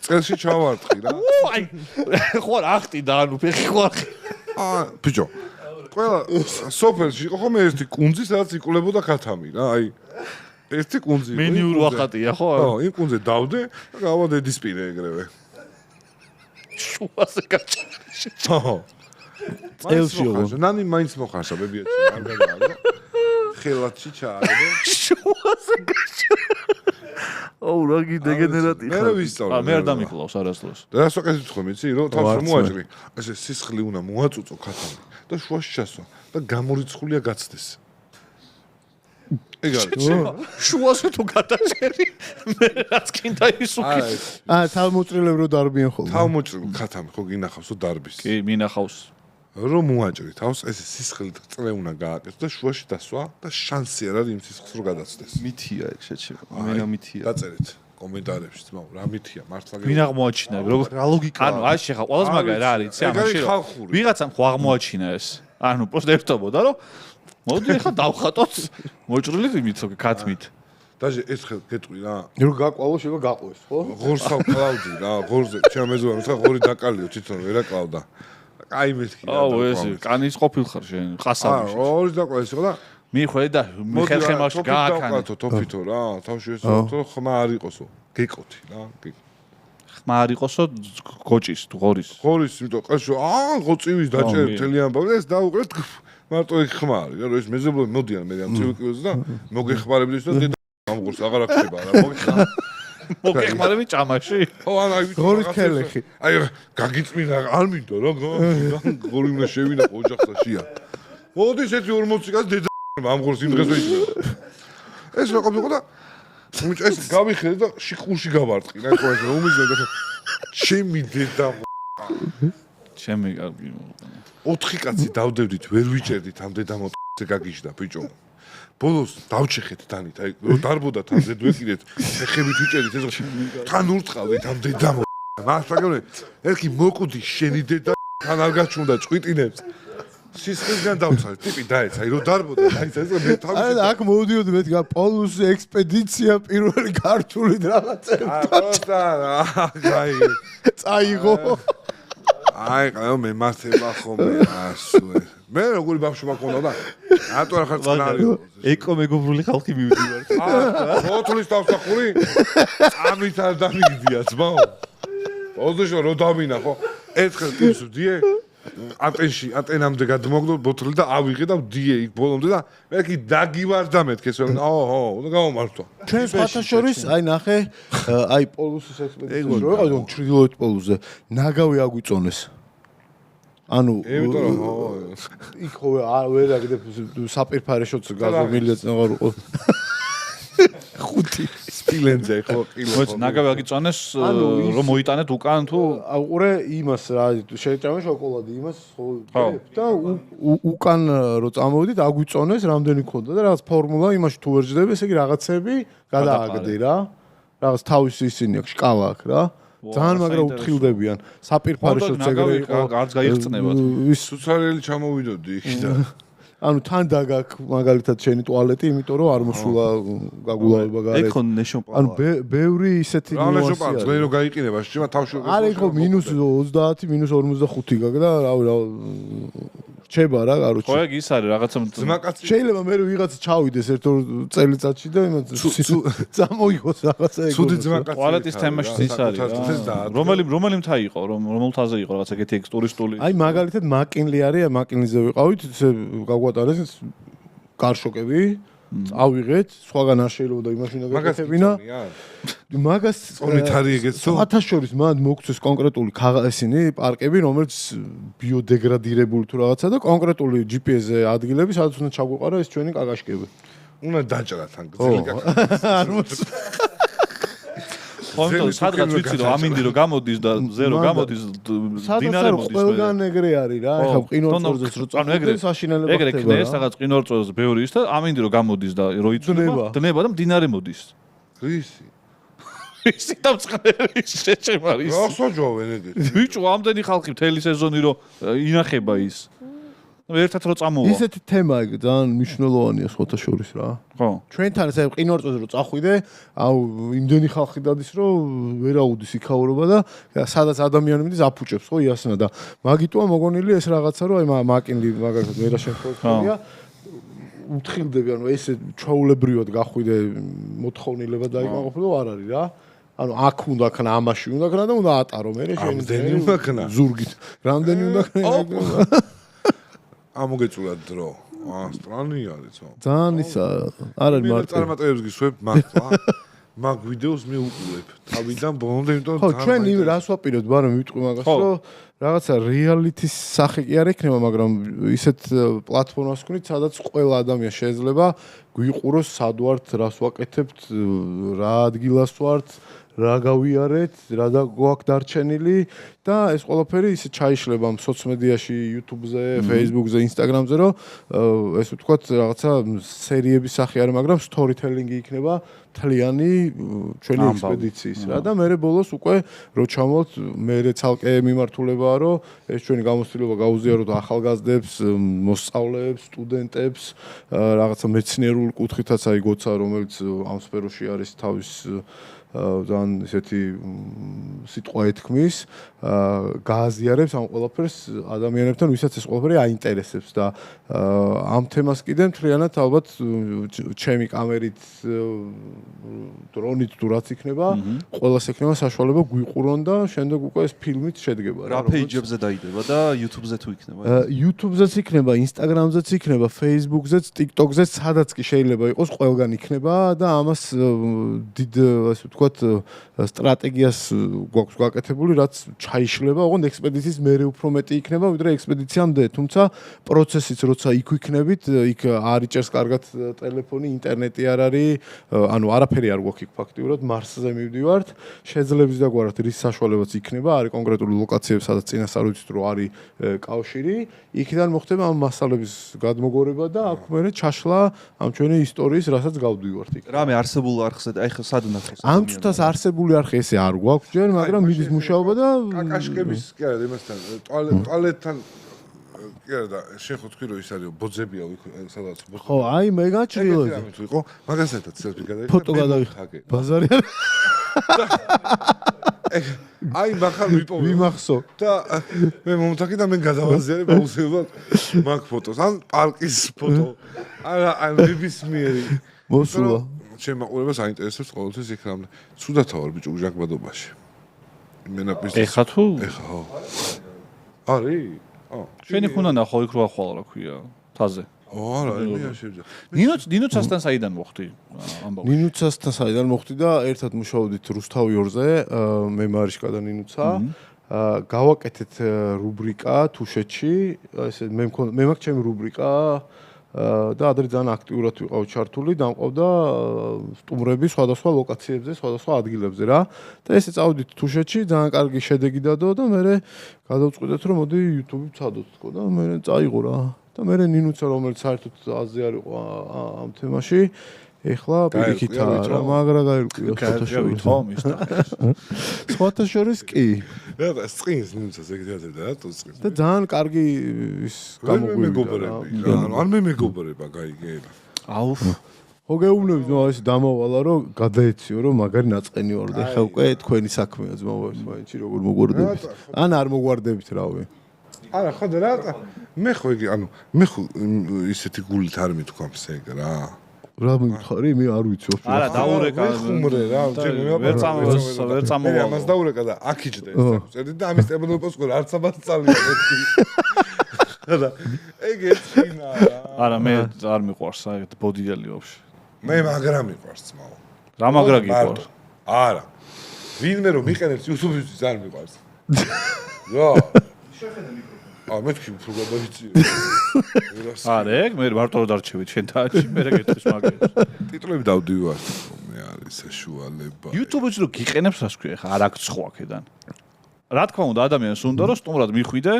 წელში ჩავარტყი რა. აი, ხო რა ახტიდა ანუ ფეხი ხო არ. ბიჭო. ყველა სოფელში იყო ხომ ერთი კუნძი, სადაც იკულებოდა ქათამი რა, აი ერთი კუნძი იყო. მენიურ ვახატია ხო? ხო, იმ კუნძზე დავდე და გავა დედისპირე ეგრევე. შუაზე გაჭრში. ხო. წელში იყო. ნანი მაინც მოხარშა ბებიაჩი, არ გადააგო. ხელათში ჩააგდო. შუაზე გაჭრში. აუ რა გიდეგენერატი ხარ. მე ვისწავლე. მე არ დამიკლავს არასდროს. და რას ვაკეთებ თქვენ იცი, რომ თავს რომ მოაჭრი. ესე სისხლი უნდა მოაწუწო ქათამი და შუაში ჩასვა და გამორიცხულია გაცდეს. ეგ არის. შუაზე თუ გადაჭერი, მე რაც კიდე ის უკი. თავმოწრილებ რო დარბიან ხოლმე. თავმოჭრილ ქათამი ხო გინახავს რომ დარბის. კი, მინახავს. რომ მოაჭრი თავს, ესე სისხლით წრე უნდა გააკეთო და შუაში დასვა და შანსი არ არის იმ სისხლს რო გადაცდეს. მითია ეგ შეჩება. მენა მითია. დაწერეთ კომენტარებში, თმაო, რა მითია, მართლა ვინ აღმოაჩინა, როგორ რა ლოგიკაა? ანუ აი შეხა, ყველაზე მაგარი რა არის, იცი ამაში რომ ვიღაცამ ხო აღმოაჩინა ეს. ანუ პროსტ ერთობოდა რომ მოდი ახლა დავხატოთ მოჭრილით იმით, ქათმით. დაჟე ეს ხელ გეტყვი რა. რო გაყვალო შეიძლება გაყვეს, ხო? ღორს ავკლავდი რა, ღორზე, ჩემ მეზობლად ხა ღორი დაკალიო თვითონ ვერ აკლავდა. აი მეთქი რა. აუ ეს კანის ყოფილ ხარ შენ, ყასავში. ღორი დაკლავ ეს ხო და მიხვედა მიხერხემაში გააკანე. თოფითო რა, თავში ეს რომ ხმა არ იყოსო. გეკოთი რა. ხმა არ იყოსო გოჭის თუ ღორის. ღორის, იმიტომ ყაშო, ღოწივის დაჭერ მთელი ამბავი ეს დაუყრეთ მარტო ეგ ხმა არის რა, რომ ეს მეზობლები მოდიან მე ამ ცივიკვილზე და მოგეხმარებდეს და დედა ამღურს აღარ აქნება რა, მოგეხმარები ჭამაში? ხო, აი ღორის ქელეხი. აი გაგიწმინა არ მინდო რა, ღორი უნდა შევინახო ოჯახსაშია. მოდის ერთი 40 კაცი დედა ამღურს იმ დღეს ვეჭირა. ეს რა ყოფილიყო და ეს გავიხედე და შიხულში გავარტყი რა, ხო ეს რომ უმიზნე და ჩემი დედა ჩემი 4 კაცი დავდევდით, ვერ ვიჭერდით ამ დედამოტზე გაგიჟდა ბიჭო. ბოლოს დავჩეხეთ თანით, აი რო დარბოდა თან ზედვეკიდეთ, ხეხებით ვიჭერდით ეს თან ურწყავდით ამ დედამო. მასაკოლე, ერთი მოკვდი შენი დედა თან არ გაჩუნდა ჭვიტინებს. სისხლისგან დავცალე, ტიპი დაეცა, აი რო დარბოდა, დაეცა ეს მე თავი. აი აქ მოვდიოდი მე პოლუს ექსპედიცია პირველი ქართული რაღაცა. აი, წაიღო. აი, ყაო მე მართება ხოლმე ასუე. მე როგორი ბავშვი მაქონდა და ატო რა ხარ წყნარი. ეკო მეგობრული ხალხი მივდივართ. ფოთლის დავსახური? წამით არ დამიგდია ძმაო. ოზეშო რო დავინახო, ერთხელ ტიპს ვდიე ატენამდე გადმოგდო ბოთლი და ავიღე და ვდიე იქ ბოლომდე და მე კი დაგივარდა მეთქეს რომ აო, უნდა გამომართვა. ჩვენ სხვათა შორის აი ნახე აი პოლუსის ექსპედიციაში რო ვიყავ ჩრდილოეთ პოლუსზე ნაგავი აგვიწონეს. ანუ იქ ხო ვერ აგდებ საპირფარეშოც გაზომილია წნეღარუყო. ხუთი სპილენძე ხო ყილო. მოიც ნაგავი აგიწონეს რომ მოიტანეთ უკან თუ აყურე იმას რა შეჭამე შოკოლადი იმას ხო და უკან რო წამოვიდით აგვიწონეს რამდენი ქონდა და რაღაც ფორმულა იმაში თუ ვერ ჯდები ესე იგი რაღაცები გადააგდე რა რაღაც თავის ისინი აქვს შკალა აქვს რა ძალიან მაგრამ უთხილდებიან. საპირფარეშოც ეგრე იყო. არც გაიხსნებათ. სუცარიელი ჩამოვიდოდი იქიდან. ანუ თან დაგაკ მაგალითად შენი ტუალეტი, იმიტომ რომ არ მოსულა გაგულავება გარეთ. ეხო ნეშოპა. ანუ ბევრი ისეთი რა ნეშოპა ნიუანსია. ძლიერ გაიყინება, შემა თავში. არ იყო -30, -45 გაგ და რავი რა რჩება რა, კაროჩე. ხო, ეგ ის არის რაღაცა ძმაკაცი. შეიძლება მე ვიღაცა ჩავიდეს ერთ ორ წელიწადში და იმას წამოიღოს რაღაცა ეგ. ცუდი ძმაკაცი. ტუალეტის თემაშიც ის არის რა. რომელი მთა იყო, რომელ მთაზე იყო რაღაცა ეგეთი ტურისტული. აი მაგალითად მაკინლი არის, მაკინლიზე ვიყავით, ესე გაგვატარეს გარშოკები, წავიღეთ, სხვაგან არ შეიძლება იმაში უნდა გაკეთებინა. მაგას წონით არის ეგეცო. ათაშორის მანდ მოგწეს კონკრეტული ესენი პარკები, რომელიც ბიოდეგრადირებული თუ რაღაცა და კონკრეტული GPS-ზე ადგილები, სადაც უნდა ჩაგვიყარა ეს ჩვენი კაკაშკები. უნდა დაჭრათ ან გზელი კაკაშკები. არ მოწ ხონტო სადღაც ვიცი რომ ამინდი რომ გამოდის და ზერო გამოდის დინარე მოდის. ყველგან ეგრე არის რა, ეხლა ყინორწვერზეც რო წავიდე საშინელება ხდება. ეგრე ქნეს რაღაც ყინორწვერზე ბევრი ის და ამინდი რომ გამოდის და რო იწვება, დნება და დინარე მოდის. გრისი. ისი დამწყნელი შეჭემარის. რა ხსოჯოვენ ეგეთ. ბიჭო, ამდენი ხალხი მთელი სეზონი რო ინახება ის. ერთად რო წამოვა. ისეთი თემა ეგ ძალიან მნიშვნელოვანია სხვათა შორის რა. ხო. ჩვენთან ესე ყინორწვერზე რო წახვიდე, აუ იმდენი ხალხი დადის რომ ვერაუდის იქაურობა და სადაც ადამიანი მიდის აფუჭებს ხო იასნა და მაგიტოა მოგონილი ეს რაღაცა რომ აი მაკინლი მაგალითად ვერა შემთხვევია უთხილდები ანუ ესე ჩაულებრივად გახვიდე მოთხოვნილება დაიმაყოფილო არ არის რა. ანუ აქ უნდა ქნა, ამაში უნდა ქნა და უნდა ატარო მე შენ რამდენი უნდა ქნა? ზურგით. რამდენი უნდა ქნა? ამოგეწულა დრო. სტრანი არისო. ძალიან ისა არ არის მე მარტო. წარმატებებს გისვებ მაგ მაგ ვიდეოს მე უყურებ. თავიდან ბოლომდე იმიტომ ხო, ჩვენ იმ რას ვაპირებთ, მაგრამ მივიტყვი მაგას, რომ რაღაცა რეალიტის სახე კი არ ექნება, მაგრამ ისეთ პლატფორმას ვქნით, სადაც ყველა ადამიანი შეიძლება გვიყუროს, სად ვართ, რას ვაკეთებთ, რა ადგილას ვართ, რა გავიარეთ, რა გვაქვს დარჩენილი და ეს ყველაფერი ისე ჩაიშლება სოციმედიაში, YouTube-ზე, Facebook-ზე, Instagram-ზე, რომ ესე ვთქვათ, რაღაცა სერიების სახე არის, მაგრამ storytelling-ი იქნება თლიანი ჩვენი ექსპედიციის რა და მე ბოლოს უკვე რო ჩამოვთ, მე ცალკე მიმართულებაა, რომ ეს ჩვენი გამოცდილება გაუზიაროთ ახალგაზრდებს, მოსწავლეებს, სტუდენტებს, რაღაცა მეცნიერულ კუთხითაც აი გოცა, რომელიც ამ სფეროში არის თავის ძალიან ისეთი სიტყვა ეთქმის, გააზიარებს ამ ყველაფერს ადამიანებთან, ვისაც ეს ყველაფერი აინტერესებს და ამ თემას კიდე მთლიანად ალბათ ჩემი კამერით, დრონით თუ რაც იქნება, ყველას ექნება საშუალება გვიყურონ და შემდეგ უკვე ეს ფილმით შედგება რა პეიჯებზე დაიდება და YouTube-ზე თუ იქნება? YouTube-ზეც იქნება, Instagram-ზეც იქნება, Facebook-ზეც, TikTok-ზეც, სადაც კი შეიძლება იყოს, ყველგან იქნება და ამას დიდ ასე ვთქვათ სტრატეგიას გვაქვს გაკეთებული, რაც ჩაიშლება, ოღონდ ექსპედიციის მერე უფრო მეტი იქნება, ვიდრე ექსპედიციამდე, თუმცა პროცესიც როცა იქ ვიქნებით, იქ არ იჭერს კარგად ტელეფონი, ინტერნეტი არ არის, ანუ არაფერი არ გვაქვს იქ ფაქტიურად, მარსზე მივდივართ, შეძლებს დაგვართ რის საშუალებაც იქნება, არის კონკრეტული ლოკაციები, სადაც წინასწარ ვიცით, რომ არის კავშირი, იქიდან მოხდება ამ მასალების გადმოგორება და აქ მერე ჩაშლა ამ ჩვენი ისტორიის, რასაც გავდივართ იქ. რამე არსებულ არხზე, აი ხო სად უნდა ხოს? ამ წუთას არსებული არხი ესე არ გვაქვს ჯერ, მაგრამ მიდის მუშაობა და კაკაშკების კი არა იმასთან ტუალეტთან კი არა და შენ ხო თქვი რომ ის არის ბოძებია სადაც ხო, აი მე გაჭრილო იყო მაგასათაც სელფი გადაიღე ფოტო გადაიღე ბაზარი არ აი მახარ ვიპოვე ვიმახსო და მე მომთაკი და მე გადავაზიარე აუცილებლად მაგ ფოტოს ან პარკის ფოტო ან ნებისმიერი მოსულა ჩემ მაყურებას აინტერესებს ყოველთვის იქ რამე ცუდათა ვარ ბიჭო ჟაკბადობაში მენაპის ეხა თუ ეხა ხო არის ჩვენი ხუნა ნახო იქ რა ხვალ რა ქვია თაზე არა მე შევძახ ნინუცასთან საიდან მოხდი ამბავი ნინუცასთან საიდან მოხდი და ერთად მუშაობდით რუსთავი 2-ზე მე მარიშკა და ნინუცა გავაკეთეთ რუბრიკა თუშეთში ესე მე მაქვს ჩემი რუბრიკა და ადრე ძალიან აქტიურად ვიყავ ჩართული, დამყავდა სტუმრები სხვადასხვა ლოკაციებზე, სხვადასხვა ადგილებზე რა. და ესე წავედით თუშეთში, ძალიან კარგი შედეგი დადო და მე გადავწყვიტეთ რომ მოდი YouTube-ი ვცადოთ თქო და მე წაიღო რა. და მე ნინუცა რომელიც საერთოდ აზრი არ იყო ამ თემაში, ეხლა პირიქითაა რა, მაგრა გაირკვია გაირკვია თომ ის და სხვათა შორის კი რა სტრინგს ნუცას ეგეთად და თუ სტრინგს და ძალიან კარგი ის გამოგგვირდა ან მე მეგობრება გაიგე აუ ხო გეუბნები ძმა ეს დამავალა რომ გადაეციო რომ მაგარი ნაწყენი ვარ და ეხლა უკვე თქვენი საქმეა ძმა მაინც როგორ მოგვარდებით ან არ მოგვარდებით რავი არა ხოდა რა მე ხო იგი ანუ მე ხო ისეთი გულით არ მithქვამს ეგ რა რა მითხარი მე არ ვიცი ოფიციალურად არა დაურეკა ხუმრე რა ვერ წამოვალ ამას დაურეკა და აქიჭდა ეს წერდი და ამის ტემპოს ყო არც ამას წავიდა მეთქი რა ეგ ეცინა რა არა მე არ მიყვარს ეგ ბოდიელი ვაფშე მე მაგრა მიყვარს ძმაო რა მაგრა გიყვარს არა ვინმე რომ მიყენებს YouTube-ისთვის არ მიყვარს რა მეთქი უფრო გადავიწიო არა ეგ მე მარტო დარჩევით შენ თაჩი მე გეტყვის მაგას ტიტულები დავდივარ მე არის საშუალება YouTube-ში რო გიყენებს რას ქვია ხა არ აქვს ხო აქედან რა თქმა უნდა ადამიანს უნდა რომ სტუმრად მიხვიდე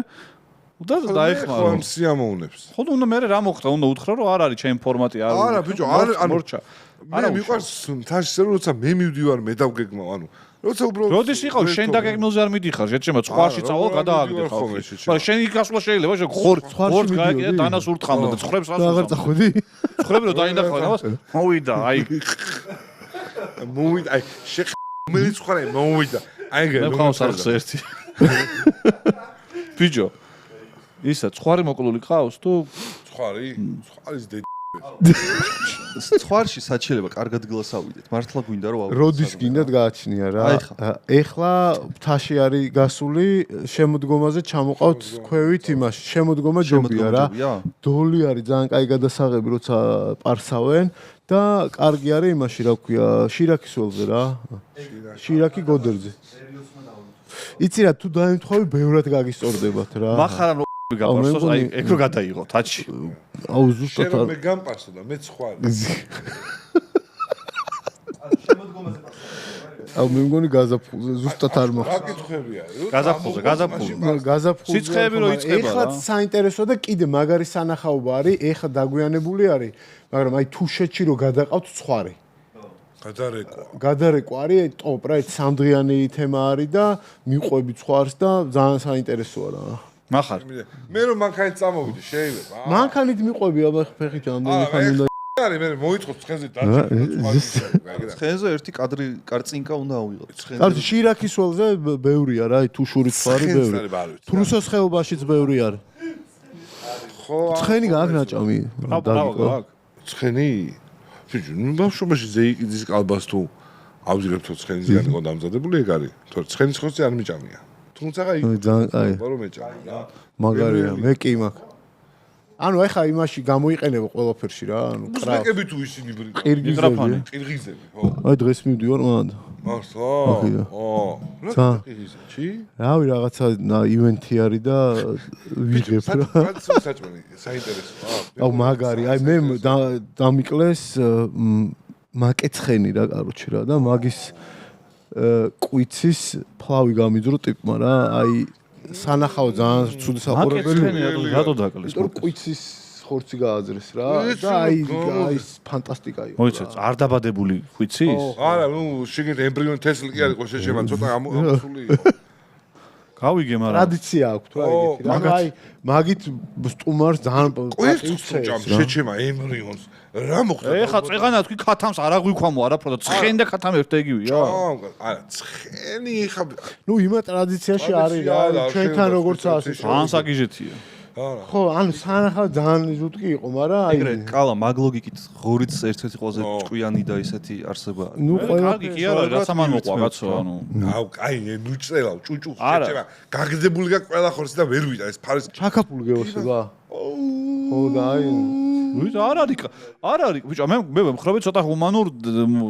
და დაეხმარო ამ სიამოვნებს ხო უნდა მე რა მოხდა უნდა უთხრა რომ არ არის ჩემ ფორმატი არა ბიჭო არა მორჩა არა მიყვარს თაშზე როცა მე მივდივარ მე დავგეგმავ ანუ როცა უბრალოდ როდის იყავ შენ დაგეგმილზე არ მიდიხარ შეჩემა ცხვარში წავალ გადააგდე ხალხი მაგრამ შენ იქასვლა შეიძლება შენ ხორც გაიგე დანას ურთხავდა და ცხვრებს რა აღარ წახვედი ცხვრები რომ დაინახავ ამას მოვიდა აი მოვიდა აი რომელიც ხარ მოვიდა აი მე ხავს არხს ერთი ბიჭო ისა ცხვარი მოკლული ყავს თუ ცხარის ცხვარში საჩელება კარგად გილასავიდეთ მართლა გვინდა რომ როდის გინდათ გააჩნია რა ეხლა მთაში არის გასული შემოდგომაზე ჩამოყავთ ქვევით იმაში შემოდგომა ჯობია რა დოლი არის ძალიან კაი გადასაღები როცა პარსავენ და კარგი არის იმაში რა ქვია შირაქის ველზე რა შირაქი გოდერძე იცი რა თუ დაემთხვევი ბევრად გაგისწორდებათ რა მახარამ გაპარსოს აი ეგ რო გადაიღო თაჩი აუ ზუსტად შენ მე გამპარსო და მე ცხვარი აუ მე მგონი გაზაფხულზე ზუსტად არ რა მახსოვს კითხვებია გაზაფხულზე სიცხეები რო იწყება ეხლა საინტერესო და კიდე მაგარი სანახაობა არის ეხლა დაგვიანებული არის მაგრამ აი თუშეთში რო გადაყავთ ცხვარი გადარეკვა არის ტოპ რა ეს სამდღიანი თემა არის და მიყვები ცხვარს და ძალიან საინტერესოა რა მახარ მე რომ მანქანით წამოვიდე შეიძლება მანქანით მიყვები აბა ფეხით ამდენი ხანი უნდა არის მე მოიწყო ცხენზე დაჭერა ცხენზე ერთი კადრი კარწინკა უნდა ავიღოთ კარგი შირაქის ველზე ბევრია რა თუშური ცხვარი ბევრი თრუსოს ხეობაშიც ბევრი არის ხო ცხენი გაქვს ნაჭამი ცხენი ბიჭო ნუ ბავშვობაში ზეიკიძის კალბას თუ ავზირებთ ცხენის ზიანი ყო დამზადებული ეგ არის თორე ცხენის ხორცი არ მიჭამია თუმცა აი ძალიან კაი ბარო მეჭამი რა მაგარია მე კი მაქვს ანუ ეხა იმაში გამოიყენება ყველაფერში რა ანუ მუსიკები თუ ისინი ყირგიზები ყირგიზები ხო აი დღეს მივდივარ მანდ მართლა რა ყირგიზებში რავი რაღაცა ივენთი არის და ვიღებ რა რაც საჭმელი საინტერესოა აუ მაგარი აი მე დამიკლეს მაკეცხენი რა კაროჩი რა და მაგის კვიცის ფლავი გამიძრო ტიპმა რა აი სანახაო ძალიან ცუდი საყურებელი რატო დაკლის იმიტომ კვიცის ხორცი გააძრეს რა და აი ფანტასტიკა იყო მოიცეთ არ დაბადებული ხვიცის არა ნუ შეგეთ ემბრიონი თესლი კი არის ყოშეშება ცოტა ამოსული იყო გავიგე მაგრამ ტრადიცია აქვს რა ეგეთი რა აი მაგით სტუმარს ძალიან კვიცს შეჩემა ემბრიონს რა მოხდა ეხა წეღანა თქვი ქათამს არ აღვიქვამო არაფრო და ცხენი და ქათამი ერთ ეგივეა არა ცხენი ხა ნუ იმა ტრადიციაში არის რა ჩვენთან როგორც ასე ანსაგიჟეთია ხო ანუ სანახავ ძალიან ზუსტი იყო მაგრამ აი ეგრე კალა მაგლოგიკით ღორიც ერთ-ერთი ყველაზე ჭკვიანი და ისეთი არსება ნუ კარგი კი არა რაცა მან მოყვა კაცო ანუ აუ კაი ნუ წელავ ჭუჭუ შეჭება გაგდებული გა ყველა ხორცი და ვერ ვიდა ეს ფარის ჩაკაპული გეოსება ხო და აი ვით არ არის ბიჭო მე მხრობი ცოტა ჰუმანურ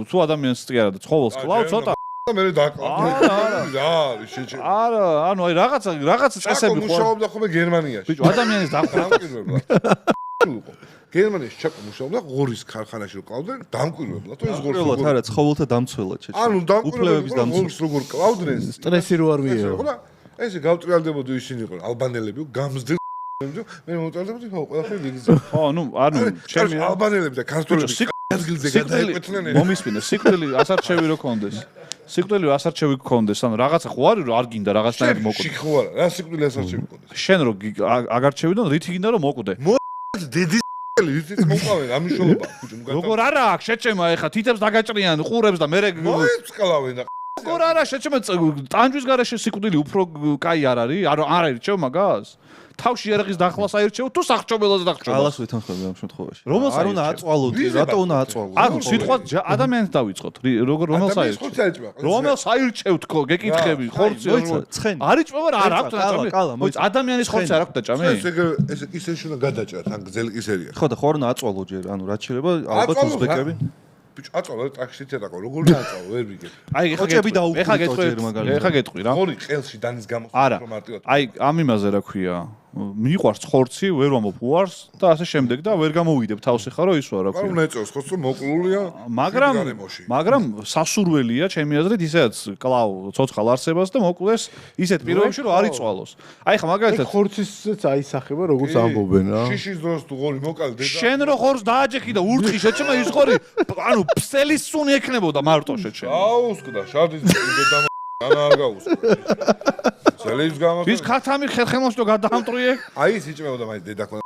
თუ ადამიანს კი არა და ცხოველს კლავ ცოტა მე დაკლავ არა შეჭება არა ანუ აი რაღაცა წესები ხო მუშაობდა ხოლმე გერმანიაში ბიჭო ადამიანის დამკვირვებლად გერმანიაში ჩაკო მუშაობდა ღორის ქარხანაში რო კლავდნენ დამკვირვებლად თუ ეს ღორს უბრალოდ არა ცხოველთა დამცველად შეჭება ანუ უფლებების დამკვირვებლად ღორს როგორ კლავდნენ სტრესი რო არ მიეო ხო და ესე გავტრიალდებოდი ისინი იყო ალბანელები გამზრდ მე მოწარდებოდი ხო ყველაფერი ვიგზავნა ხო ანუ ჩემი ალბანელები და ქართველები ადგილზე გადაეკვეთნენ მომისმინე, სიკვდილი ასარჩევი რო კონდეს. სიკვდილი ასარჩევი გქონდეს, ანუ რაღაცა ხო არის რომ არ გინდა რაღაცნაირად მოკვდე. შიქ ხო არა, რა სიკვდილი ასარჩევი გქონდეს. შენ რო აგარჩევიდან რითი გინდა რომ მოკვდე. დედის რითიც მოყავენ, რა მნიშვნელობა აქვს ბიჭო, ნუ როგორ არა აქვს შეჩემა ეხა თითებს დაგაჭრიან ყურებს და მე მოიწკალავენ და როგორ არა შეჩემა ტანჯვის გარეშე სიკვდილი უფრო კაი არ არის? არ აირჩევ მაგას? თავში ერაღის დახლას აირჩევ თუ სახჭობელაზე დახჭობა? ალას ვითანხმები ამ შემთხვევაში. რომელს არ უნდა აწვალოთ, რატო უნდა აწვალოთ? ანუ სიტყვა ადამიანს დავიწყოთ. როგორ რომელს აირჩევ? რომელს აირჩევ თქო, გეკითხები, ხორცი ცხენი. არიჭმევა რა არ აქვს კალა, კალა, მოიცა ადამიანის ხორცი არ აქვს დაჭამე? ესე კისერში უნდა გადაჭრათ, ან გზელი კისერია. ხო და ხო არ უნდა აწვალოთ ჯერ, ანუ რაც შეიძლება ალბათ უზბეკები. ბიჭო, აწვალო ტაქსით ეტაკო, როგორ დააწვალო, ვერ ვიგებ. აი ხოჭები დაუკვირდო ეხა გეტყვი, ჯერ მაგალითად. ეხა გეტყვი რა. ხორი ყელში დანის გამოს არა. უფრო მარტივად. აი ამ იმაზე რა ქვია? მიყვარს ხორცი, ვერ ვამბობ უარს და ასე შემდეგ და ვერ გამოვიდებ თავს ეხა რომ ისვა რა არ ქვია. უნდა ეწოს ხო, რომ მოკლულია. მაგრამ სასურველია ჩემი აზრით ისედაც კლავ ცოცხალ არსებას და მოკლეს ისეთ პირობებში რომ არ იწვალოს. აი ხა მაგალითად ხორცისეც აისახება როგორც ამბობენ რა. შიშის დროს თუ ღორი მოკალდე და შენ რო ხორს დააჯექი და ურთხი შეჩემა ის ხორი ანუ ფსელის სუნი ექნებოდა მარტო შეჩემა. აუსკდა შარდის და ანა არ გაუსკდა. ზელებს გამახ. ვის ქათამი ხერხემოსტო გადაამტრიე? აი ის იჭმეოდა მაინც დედა ქონა.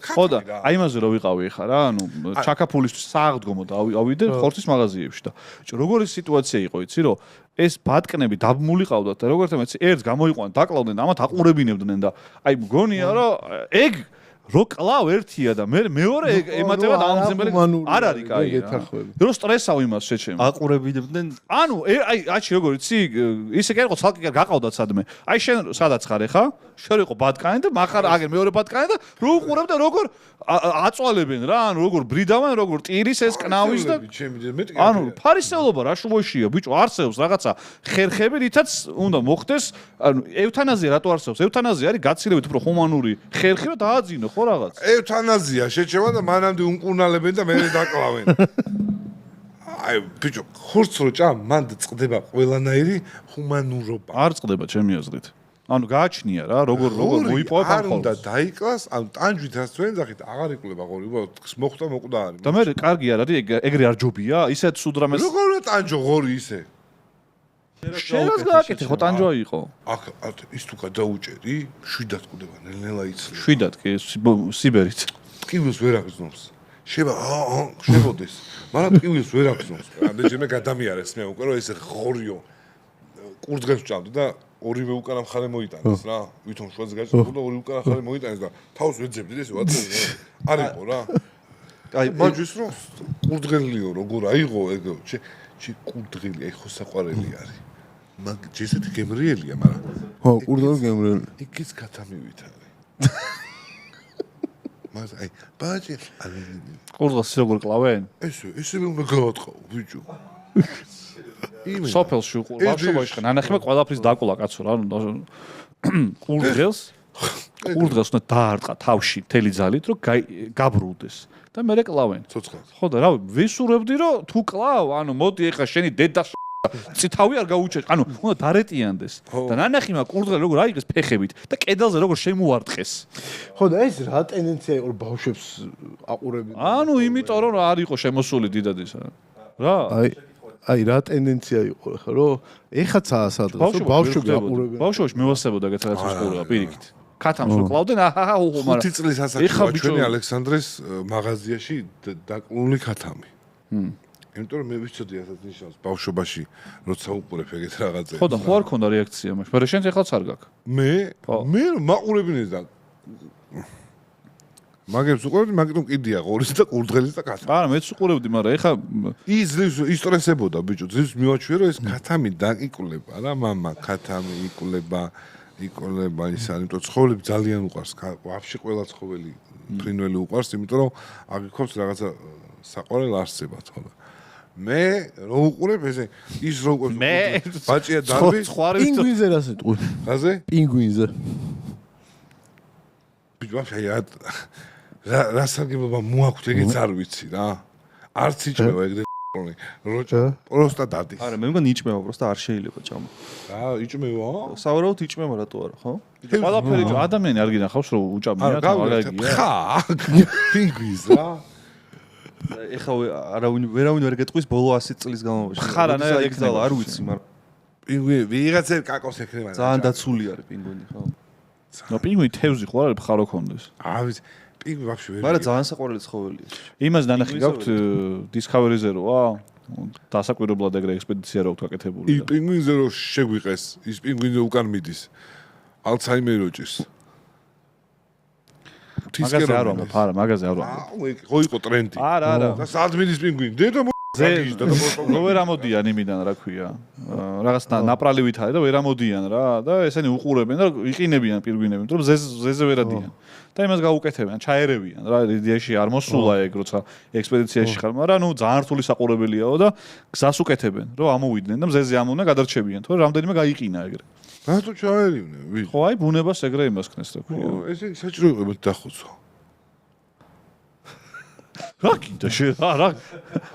ხო და აი იმაზე რო ვიყავი ხა რა, ანუ ჩაკაფულისთვის სააღდგომო და ავიდე ხორცის მაღაზიებში და როგორი სიტუაცია იყო იცი რომ ეს ბატკნები დაბმულიყავდათ და როგორც ამაც ერთს გამოიყვანეთ დაკლავდნენ და ამათ აყურებინებდნენ და აი მგონია რომ ეგ რო კლავ ერთია და მე მეორე ემატება დამამძიმებელი არ არის კაი რა. რო სტრესავ იმას შეჩემ. აყურებინებდნენ. ანუ აი აჩი როგორ იცი ისე კი იყო ცალკე გაყავდათ სადმე. აი შენ სადაც ხარ ხა? შენ იყო ბატკანი და מחარ აგერ მეორე ბატკანი და რო უყურებ და როგორ აწვალებენ რა, ანუ როგორ ბრიდავენ, როგორ ტირის ეს კნავის და ანუ ფარისეულობა რა შუბოშია ბიჭო არსებობს რაღაცა ხერხები რითაც უნდა მოხდეს ანუ ევთანაზია რატო არსებობს? ევთანაზია არის გაცილებით უფრო ჰუმანური ხერხი რომ დააძინო ხო რაღაც. ევთანაზია შეჩემა და მანამდე უნკურნალებენ და მერე დაკლავენ. აი ბიჭო ხორცს რო ჭამ მანდ წყდება ყველანაირი ჰუმანურობა. არ წყდება ჩემი აზრით. ანუ გააჩნია რა როგორ მოიპოვებ ამ ხორცს. არ უნდა ხორცს. დაიკლას, ანუ ტანჯვით რაც თქვენ ძახით აღარ იკლება ხორი, უბრალოდ მოხდა მოკვდა არის. და მე კარგი არ არის ეგრე არ ჯობია ისეთ სუდრამეს როგორ ტანჯო ღორი ისე? შენს გააკეთე ხო ტანჯვა იყო. აქ ის თუ გადაუჭერი, შვიდად კვდება, ნელ-ნელა იცლება. შვიდად კი სიბერით. ტკივილს ვერ აღზნობს. შებოდეს. მაგრამ ტკივილს ვერ აღზნობს. ამდენჯერმე გადამიარეს მე უკვე რომ ეს ღორიო კურდღელს ჭამდა და ორივე უკანა მხარე მოიტანეს რა. ვითომ შვედს გაჭრდა და ორივე უკანა მხარე მოიტანეს და თავს ვეძებდი ეს ვაწევი. არ იყო რა. აი მაჯის რო კურდღელიო როგორ აიღო ეგ ჩი კურდღელი აი ხო საყვარელი არის. მაგ ჯესეთი გემრიელია, მაგრამ ხო, კურდღელი გემრიელი. იქის კათამივით არის. მას აი ბაჭი ყურდღელს როგორ კლავენ? ესე მე უნდა გავატყავ ბიჭო. სოფელში ბავშვობაში ხან ანახება ყველაფრის დაკულა კაცო რა ანუ ყურდღელს უნდა დაარტყა თავში მთელი ძალით რომ გაბრუნდეს და მე კლავენ ცოცხალ ხო და რავი ვისურვებდი რომ თუ კლავ ანუ მოდი ეხა შენი დედა ციტავი არ გაუჩეს ანუ უნდა დარეტიანდეს და ნანახიმა ყურდღელი როგორ აიღეს ფეხებით და კედელზე როგორ შემოარტყეს ხო და ეს რა ტენდენცია იყო ბავშვებს აყურებენ ანუ იმიტომ რომ არ იყო შემოსული დიდად ის რა აი რა ტენდენცია იყო ხა რომ ეხაცაა სადღაც რომ ბავშვები აყურებენ ბავშვებში მევასებოდა ეგეთ რაღაცას ყურება პირიქით ქათამს რო კლავდნენ აჰა უღო მაგრამ 5 წლის ასაკია ჩვენი ალექსანდრეს მაღაზიაში დაკლული ქათამი იმიტომ რომ მე ვიცოდი ასეთ ნიშნავს ბავშვობაში როცა უყურებ ეგეთ რაღაცებს ხო და ხო არ ქონდა რეაქცია მაშ მაგრამ შენც ეხლაც არ გაქვს მე მაყურებინეს და მაგებს უყურებდი, მაგიტომ კიდია ღორის და ყურდღელის და ქათამი. არა, მეც უყურებდი, მაგრამ ეხა ის ისტრესებოდა ბიჭო, ძის მივაჩვიე რომ ეს ქათამი დაიკულება რა, მამა, ქათამი იკულება ის არის, იმიტომ ცხოველები ძალიან უყვარს, ვაფშე ყველა ცხოველი ფრინველი უყვარს, იმიტომ რომ აგიქობს რაღაცა საყვარელ არსებად, ხო და მე რო უყურებ ესე ის რო უყურებ ბაჭია დარბი პინგვინზე რა სიტყვი? ხაზე? პინგვინზე. ბიჭო, ვაფშე რა საგებობა მოაქვთ ეგეც არ ვიცი რა. არც იჭმევა ეგრე როჭა პროსტა დადის. არა, მე მგონი იჭმევა, პროსტა არ შეიძლება ჭამა. რა, იჭმევა? სავარაუდოდ იჭმევა რატო არა, ხო? ყველაფერი ადამიანი არ გინახავს რომ უჭამია, მაგალითად. ხა, პინგვინს რა. ეხა ვერავინ ვერ გეტყვის ბოლო 100 წლის განმავლობაში. ხარა, ნაირად ეგ ძალა არ ვიცი, მაგრამ პინგვინი ვიღაცერ კაკოს ექნება. ძალიან დაცული არის პინგვინი, ხო? ნო პინგვინი თევზი ხო არის ხარო კონდეს. ავი პინგვინი ვაფშე ვერ. მაგრამ ძალიან საყვარელი ცხოველია. იმას ნანახი გაქვთ Discovery-ზე როა დასაკვირვებლად ეგრე ექსპედიცია რო გაკეთებული. ის პინგვინზე რო შეგვიყეს, ის პინგვინზე უკან მიდის. ალცჰაიმერი ოჭის. მაგაზე არ ვამბობ, არა, მაგაზე არ ვამბობ. ხო იყო ტრენდი. არა. და სად მიდის პინგვინი? დედო რო ვერ ამოდიან იმიდან რა ქვია. რაღაც ნაპრალივით არის და ვერ ამოდიან რა და ესენი უყურებენ და იყინებიან პინგვინები, იმიტომ რომ ზეზე ვერ ადიან. და იმას გაუკეთებენ, ჩაერევიან რა, იდეაში არ მოსულა ეგ, როცა ექსპედიციაში ხარ, მაგრამ ნუ ძალიან რთული საყურებელიაო და გზას უკეთებენ, რომ ამოვიდნენ და მზეზე ამონა გადარჩებიან, თორე რამდენიმე გაიყინა ეგრე. რატო ჩაერივნენ? ვინ? ხო, აი ბუნებას ეგრე იმას ქნეს რა ქვია. ესე საჭიროებად დახოცვა. რა კიდე რა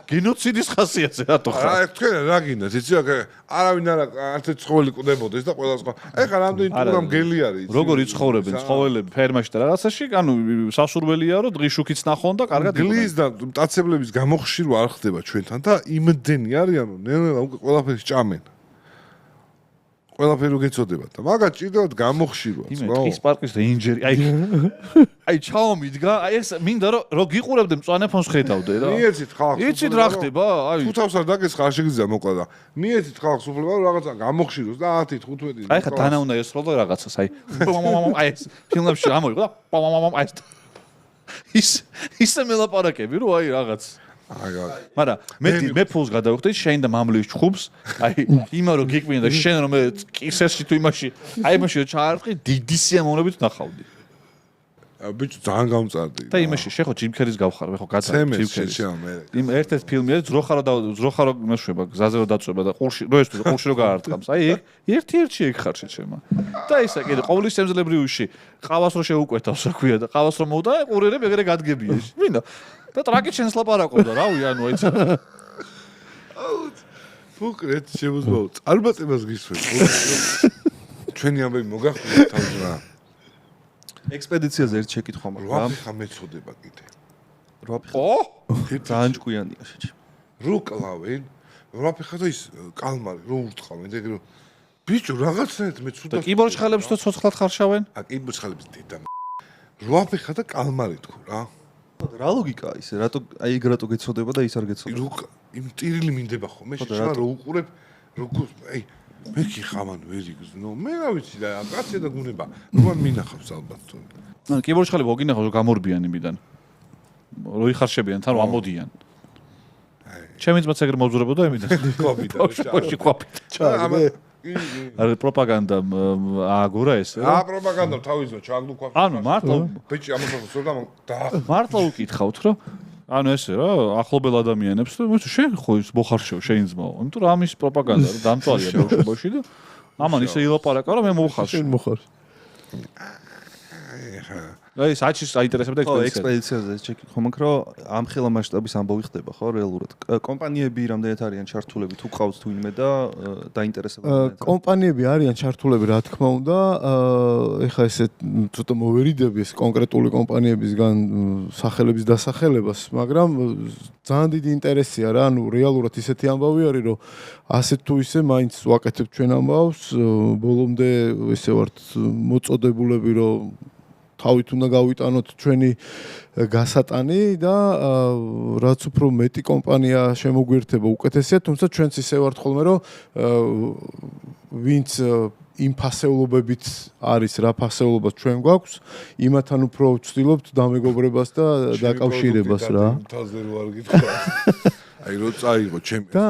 გენოციდის ხასიათზე რატო ხარ? რა თქვენ რა გინდა? იცი რა არავინ არც ცხოველი ყდებოდეს და ყველა სხვა. ეხლა რამდენი ტურა მგელი არის? როგორ იცხოვრებენ ცხოველები ფერმაში და რაღაცაში, ანუ სასურველია რომ დღიშუქიც ნახონ და კარგად გლის და მტაცებლების გამოხშირვა არ ხდება ჩვენთან და იმდენი არიან რომ ნელ-ნელა უკვე ყველაფერს ჭამენ. ყველაფერი უგეწოდებათ და მაგათ ჭირდებათ გამოხშირვაც, იმე ტყის პარკის რეინჯერი, აი ჩაომიდგა, აი ეს მინდა რომ გიყურებდე მწვანე ფონს ხედავდე რა. მიეცით ხალხს. იცით რა ხდება? აი თუ თავს არ დაგესხა არ შეგიძლია მოკლა და მიეცით ხალხს უფლება რომ რაღაცა გამოხშიროს და 10-15. აი ხა დანა უნდა ესროლო რაღაცას, აი. აი ეს ფილმებში ამოიღო და აი ისე მელაპარაკები რომ აი რაღაც მაგრამ მე ფულს გადავხდი შენ და მამლის ჩხუბს აი იმა რომ გიკვინა და შენ რომ კისერში თუ იმაში აი იმაში რომ ჩაარტყი დიდი სიამოვნებით ნახავდი ბიჭო ძალიან გამწარდი და იმაში შეხო ჯიმ ქერის გავხარ მე ხო გაძა ჯიმ ქერის იმ ერთ-ერთ ფილმი არის ძროხარო მეშვება გზაზე რომ დაწובה და ყურში რო ესწრება ყურში რო გაარტყამს აი ეგ ერთ-ერთი ეგ ხარ შეჩემა და ისა კიდე ყოვლის შემძლებრივში ყავას რო შეუკვეთავს რა ქვია და ყავას რო მოვდა ყურერები ეგრე გადგებია მინდა და ტრაკი შენს ლაპარაკობდა რავი ანუ ეცა ფუკრეთ შემოძბაო წარმატებას გისვენ ჩვენი ამბები მოგახსოვთ თავზე რა ექსპედიციაზე ერთ შეკითხვა მაგრამ 8 ხა მეწოდება კიდე 8 ხა ძალიან ჭკვიანია შეჭი რო კლავენ 8 ხა და ის კალმარი რო ურტყავენ და ეგრე ბიჭო რაღაცნაირად მე ცუდა და კიბორჩხალებს თუ ცოცხლად ხარშავენ კიბორჩხალებს დედა 8 ხა და კალმარი თქო რა რა ლოგიკაა ისე რატო აი ეგ რატო გეცოდება და ის არ გეცოდება იმ ტირილი მინდება ხოლმე შეჭმა რო უყურებ როგორ აი მე კი ხამან ვერ იგზნო მე რა ვიცი და კაცი და გუნება რომან მინახავს ალბათ თუ ანუ კიბორჩხალები მოგინახავს რომ გამორბიან იმიდან რო იხარშებიან თან რომ ამოდიან ჩემი ძმაც ეგრე მოვძურებოდა იმიდან ყოფიდა ბავშვი ყოფიდა არა პროპაგანდა აგურა ეს რა პროპაგანდა თავისო ჩაგლუქვა ანუ მართლა ბიჭი ამოწოდო და მართლა უკითხავთ რა ანუ ესე რა ახლობელ ადამიანებს და შენ ხო ის მოხარშევ შენ ძმაო იმიტომ რომ ამის პროპაგანდა რა დამწვალია ბავშვობაში და ამან ისე ილაპარაკა რომ მე მოვხარშე შენ მოხარ აი საჩის აინტერესებდა ექსპედიციაზე შეკითხვა მაქვს რომ ამ ხელა მასშტაბის ამბავი ხდება ხო რეალურად კომპანიები რამდენად არიან ჩართულები თუ ყავთ თუ ინმე და დაინტერესებდა კომპანიები არიან ჩართულები რა თქმა უნდა ეხლა ესე ცოტა მოვერიდები ეს კონკრეტული კომპანიებისგან სახელების დასახელებას მაგრამ ძალიან დიდი ინტერესია რა ანუ რეალურად ისეთი ამბავი არის რომ ასეთ თუ ისე მაინც ვაკეთებ ჩვენ ამბავს ბოლომდე ესე ვართ მოწოდებულები რომ თავით უნდა გავიტანოთ ჩვენი გასატანი და რაც უფრო მეტი კომპანია შემოგვიერთება უკეთესია, თუმცა ჩვენც ისე ვართ ხოლმე რომ ვინც იმ ფასეულობებით არის რა ფასეულობა ჩვენ გვაქვს, იმათთან უფრო ვცდილობთ დამეგობრებას და დაკავშირებას რა. თაზე რო არ გითხრა. აი რო წაიღო ჩემი. და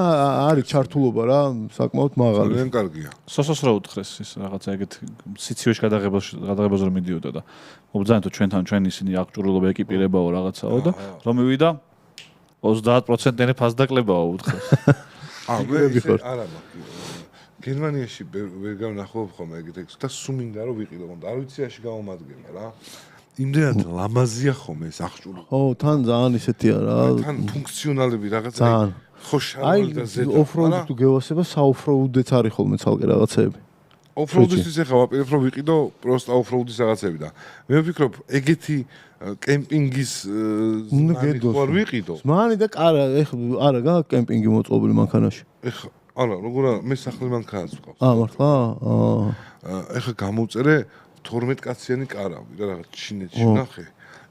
არის ჩართულობა რა, საკმაოდ მაღალი. ძალიან კარგია. სოსოს რა უთხრეს ის რაღაცა ეგეთ სიცივეში გადაღებაზე რომ მიდიოდა და მობძანეთ თუ ჩვენთან ჩვენ ისინი აღჭურვილობა ეკიპირებაო რაღაცაო და რომ მივიდა 30%-იანი ფასდაკლებაო უთხრეს. არა გერმანიაში ვერ გავნახავ ხოლმე ეგეთ ექს და სულ მინდა რომ ვიყიდო და არ ვიცი რაში გამომადგება რა. იმდენად ლამაზია ხოლმე ეს აღჭურვა. ხო, თან ძალიან ისეთია რა. თან ფუნქციონალები რაღაცა ხო შარული და ზედა. ოფროუდ თუ გევასება, საოფროუდეც არის ხოლმე ცალკე რაღაცეები. ოფროუდისთვის ეხლა ვაპირებ რომ ვიყიდო პროსტა ოფროუდის რაღაცები და მე ვფიქრობ ეგეთი კემპინგის ზნარ ვიყიდო. მანი და ეხლა არა გაქვს კემპინგი მოწყობილი მანქანაში. ეხლა არა როგორ მე სახლი მანქანაც ვყავს. მართლა? ეხლა გამოვწერე 12 კაციანი კარავი რა რაღაც ჩინეთში ნახე.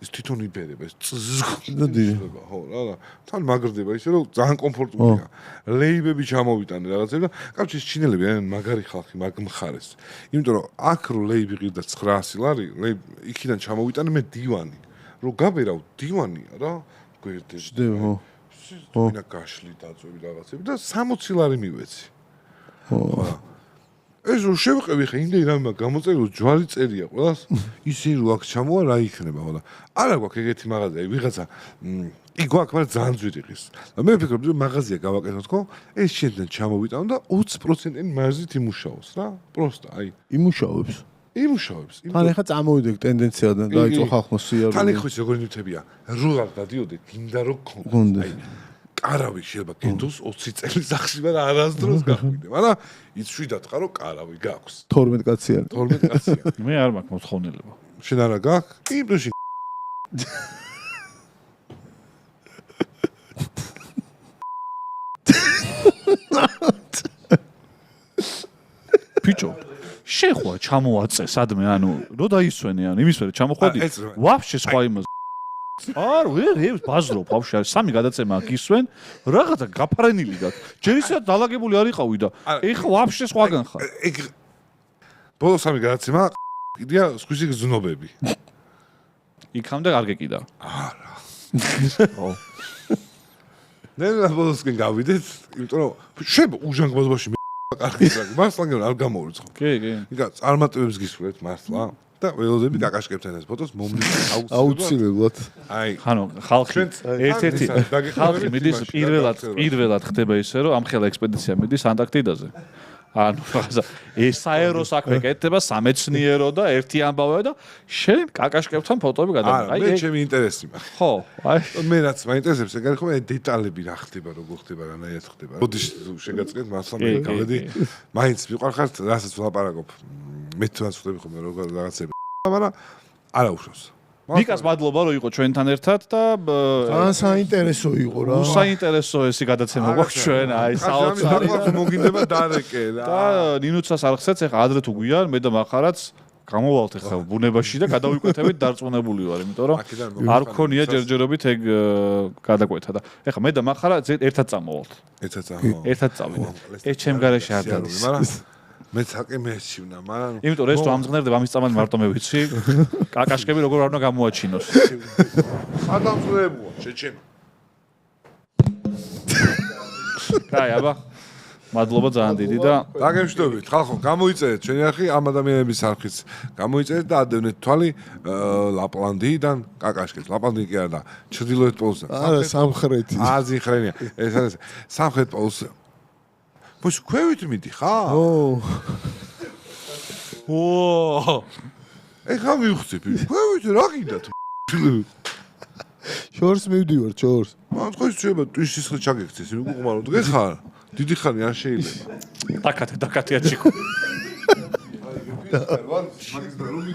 ეს თვითონ იბერება ეს წზგდება ხო რა თან მაგრდება ისე რომ ძალიან კომფორტულია ლეიბები ჩამოვიტანე რაღაცები და კაცი ჩინელები არიან მაგარი ხალხი მაგ მხარეს იმიტომ რომ აქ რო ლეიბი ღირდა 900 ლარი ლეიბ იქიდან ჩამოვიტანე მე დივანი რო გაბერავ დივანია რა გვერდები ხო ვინა გაშლი დაწვევი რაღაცები და 60 ლარი მივეცი ხო ეს რო შევყევი ხა იმდენი რამე გამოწერილ ჯვარი წერია ყველას ისინი რო აქ ჩამოვა რა იქნება ხო და არა გვაქვს ეგეთი მაღაზია ვიღაცა კი გვაქვს მაგრამ ძალიან ძვირიღის და მე ვფიქრობ რომ მაღაზია გავაკეთოთ ხო ეს შენთან ჩამოვიტანო და 20%-იანი მარჟით იმუშაოს რა პროსტა აი იმუშავებს თან ეხა წამოვიდე ტენდენციადან დაიწყო ხალხმა სიარული თან ეხვის როგორი ნივთებია რუღარ დადიოდე გინდა რომ გქონდეს აი კარავი შეიძლება გენდოს 20 წელი სახში მაგრამ არასდროს გახვიდე მაგრამ იცვიდათ ხარო კარავი გაქვს 12 კაციანი მე არ მაქვს მოთხოვნილება შენ არა გაქვს იმდროში ბიჭო შეხვა ჩამოაწე სადმე ანუ რო დაისვენე ანუ იმის მერე ჩამოხვედი ვაფშე სხვა იმას არ ვერ ბაზრობ ვაფშე სამი გადაცემა გისვენ რაღაცა გაფარენილი გაქვს ჯერ ისე დალაგებული არ იყავი და ეხლა ვაფშე სხვაგან ხარ ეგ ბოლო სამი გადაცემა კიდია სხვისი გზნობები იქამდე არ გეკიდა არა ო ნელა ბოლოსკენ გავიდეთ იმიტომ რომ შეიძლება უჟანგბაზობაში კარგი მასლანგენ არ გამოვიწყო კი იგა წარმატებებს გისურვებთ მართლა და ველოდები დაკაშკებთან ეს ფოტოს მომნით აუცილებლად აი ხანო ხალხი ერთ-ერთი ხალხი მიდის პირველად ხდება ისე რომ ამხელა ექსპედიცია მიდის ანტარქტიდაზე ანუ რაღაცა ეს აერო საქმე კეთდება სამეცნიერო და ერთი ამბავია და შენ კაკაშკებთან ფოტოები გადავიღე აი მე ჩემი ინტერესი მაქვს ხო აი მე რაც მაინტერესებს ეგ არის ხოლმე დეტალები რა ხდება როგორ ხდება რანაირად ხდება ბოდიში შეგაწყეთ მართლა მე გავედი მაინც მიყვარხართ რასაც ვლაპარაკობ მე თუნდაც ხდები ხოლმე როგორ რაღაცები მაგრამ არა უშავს ნიკას მადლობა რომ იყო ჩვენთან ერთად და ძალიან საინტერესო იყო რა საინტერესო ესი გადაცემა გვაქვს ჩვენ აი საოცარი მოგინდება დარეკე რა და ნინუცას არხსეც ეხა ადრე თუ გვიან მე და მახარაც გამოვალთ ეხა ბუნებაში და გადავიკვეთებით დარწმუნებული ვარ იმიტომ რომ არ გქონია ჯერჯერობით ეგ გადაკვეთა და ეხა მე და მახარა ერთად წამოვალთ ერთად წავიდა ეს ჩემ გარეშე არ დადის მე თაკი მეჩივნა მაგრამ იმიტომ რომ ეს თუ ამძღნერდება ამის წამალი მარტო მე ვიცი კაკაშკები როგორ არ უნდა გამოაჩინოს სადამძღნებოა შეჩემ კაი აბა მადლობა ძალიან დიდი და დაგემშვიდობით ხალხო გამოიწერეთ ჩვენი არხი ამ ადამიანების არხიც გამოიწერეთ და ადევნეთ თვალი ლაპლანდიიდან კაკაშკებს ლაპლანდი კი არა ჩრდილოეთ პოლუსზე არა სამხრეთი აზი ხრენია ეს არის სამხრეთ პოლუსზე ბოს ქვევით მიდი ხა? ო. ეხა მივხვდები. ქვევით რა გინდათ? შორს მივდივარ, შორს. მან თქვენ შეიძლება ტვიშის ხე ჩაგექცეს, უყმარო დღეხარ. დიდი ხანი არ შეიძლება. დაკათე აჩიკო. აი, ვარ, მაგის და რომი.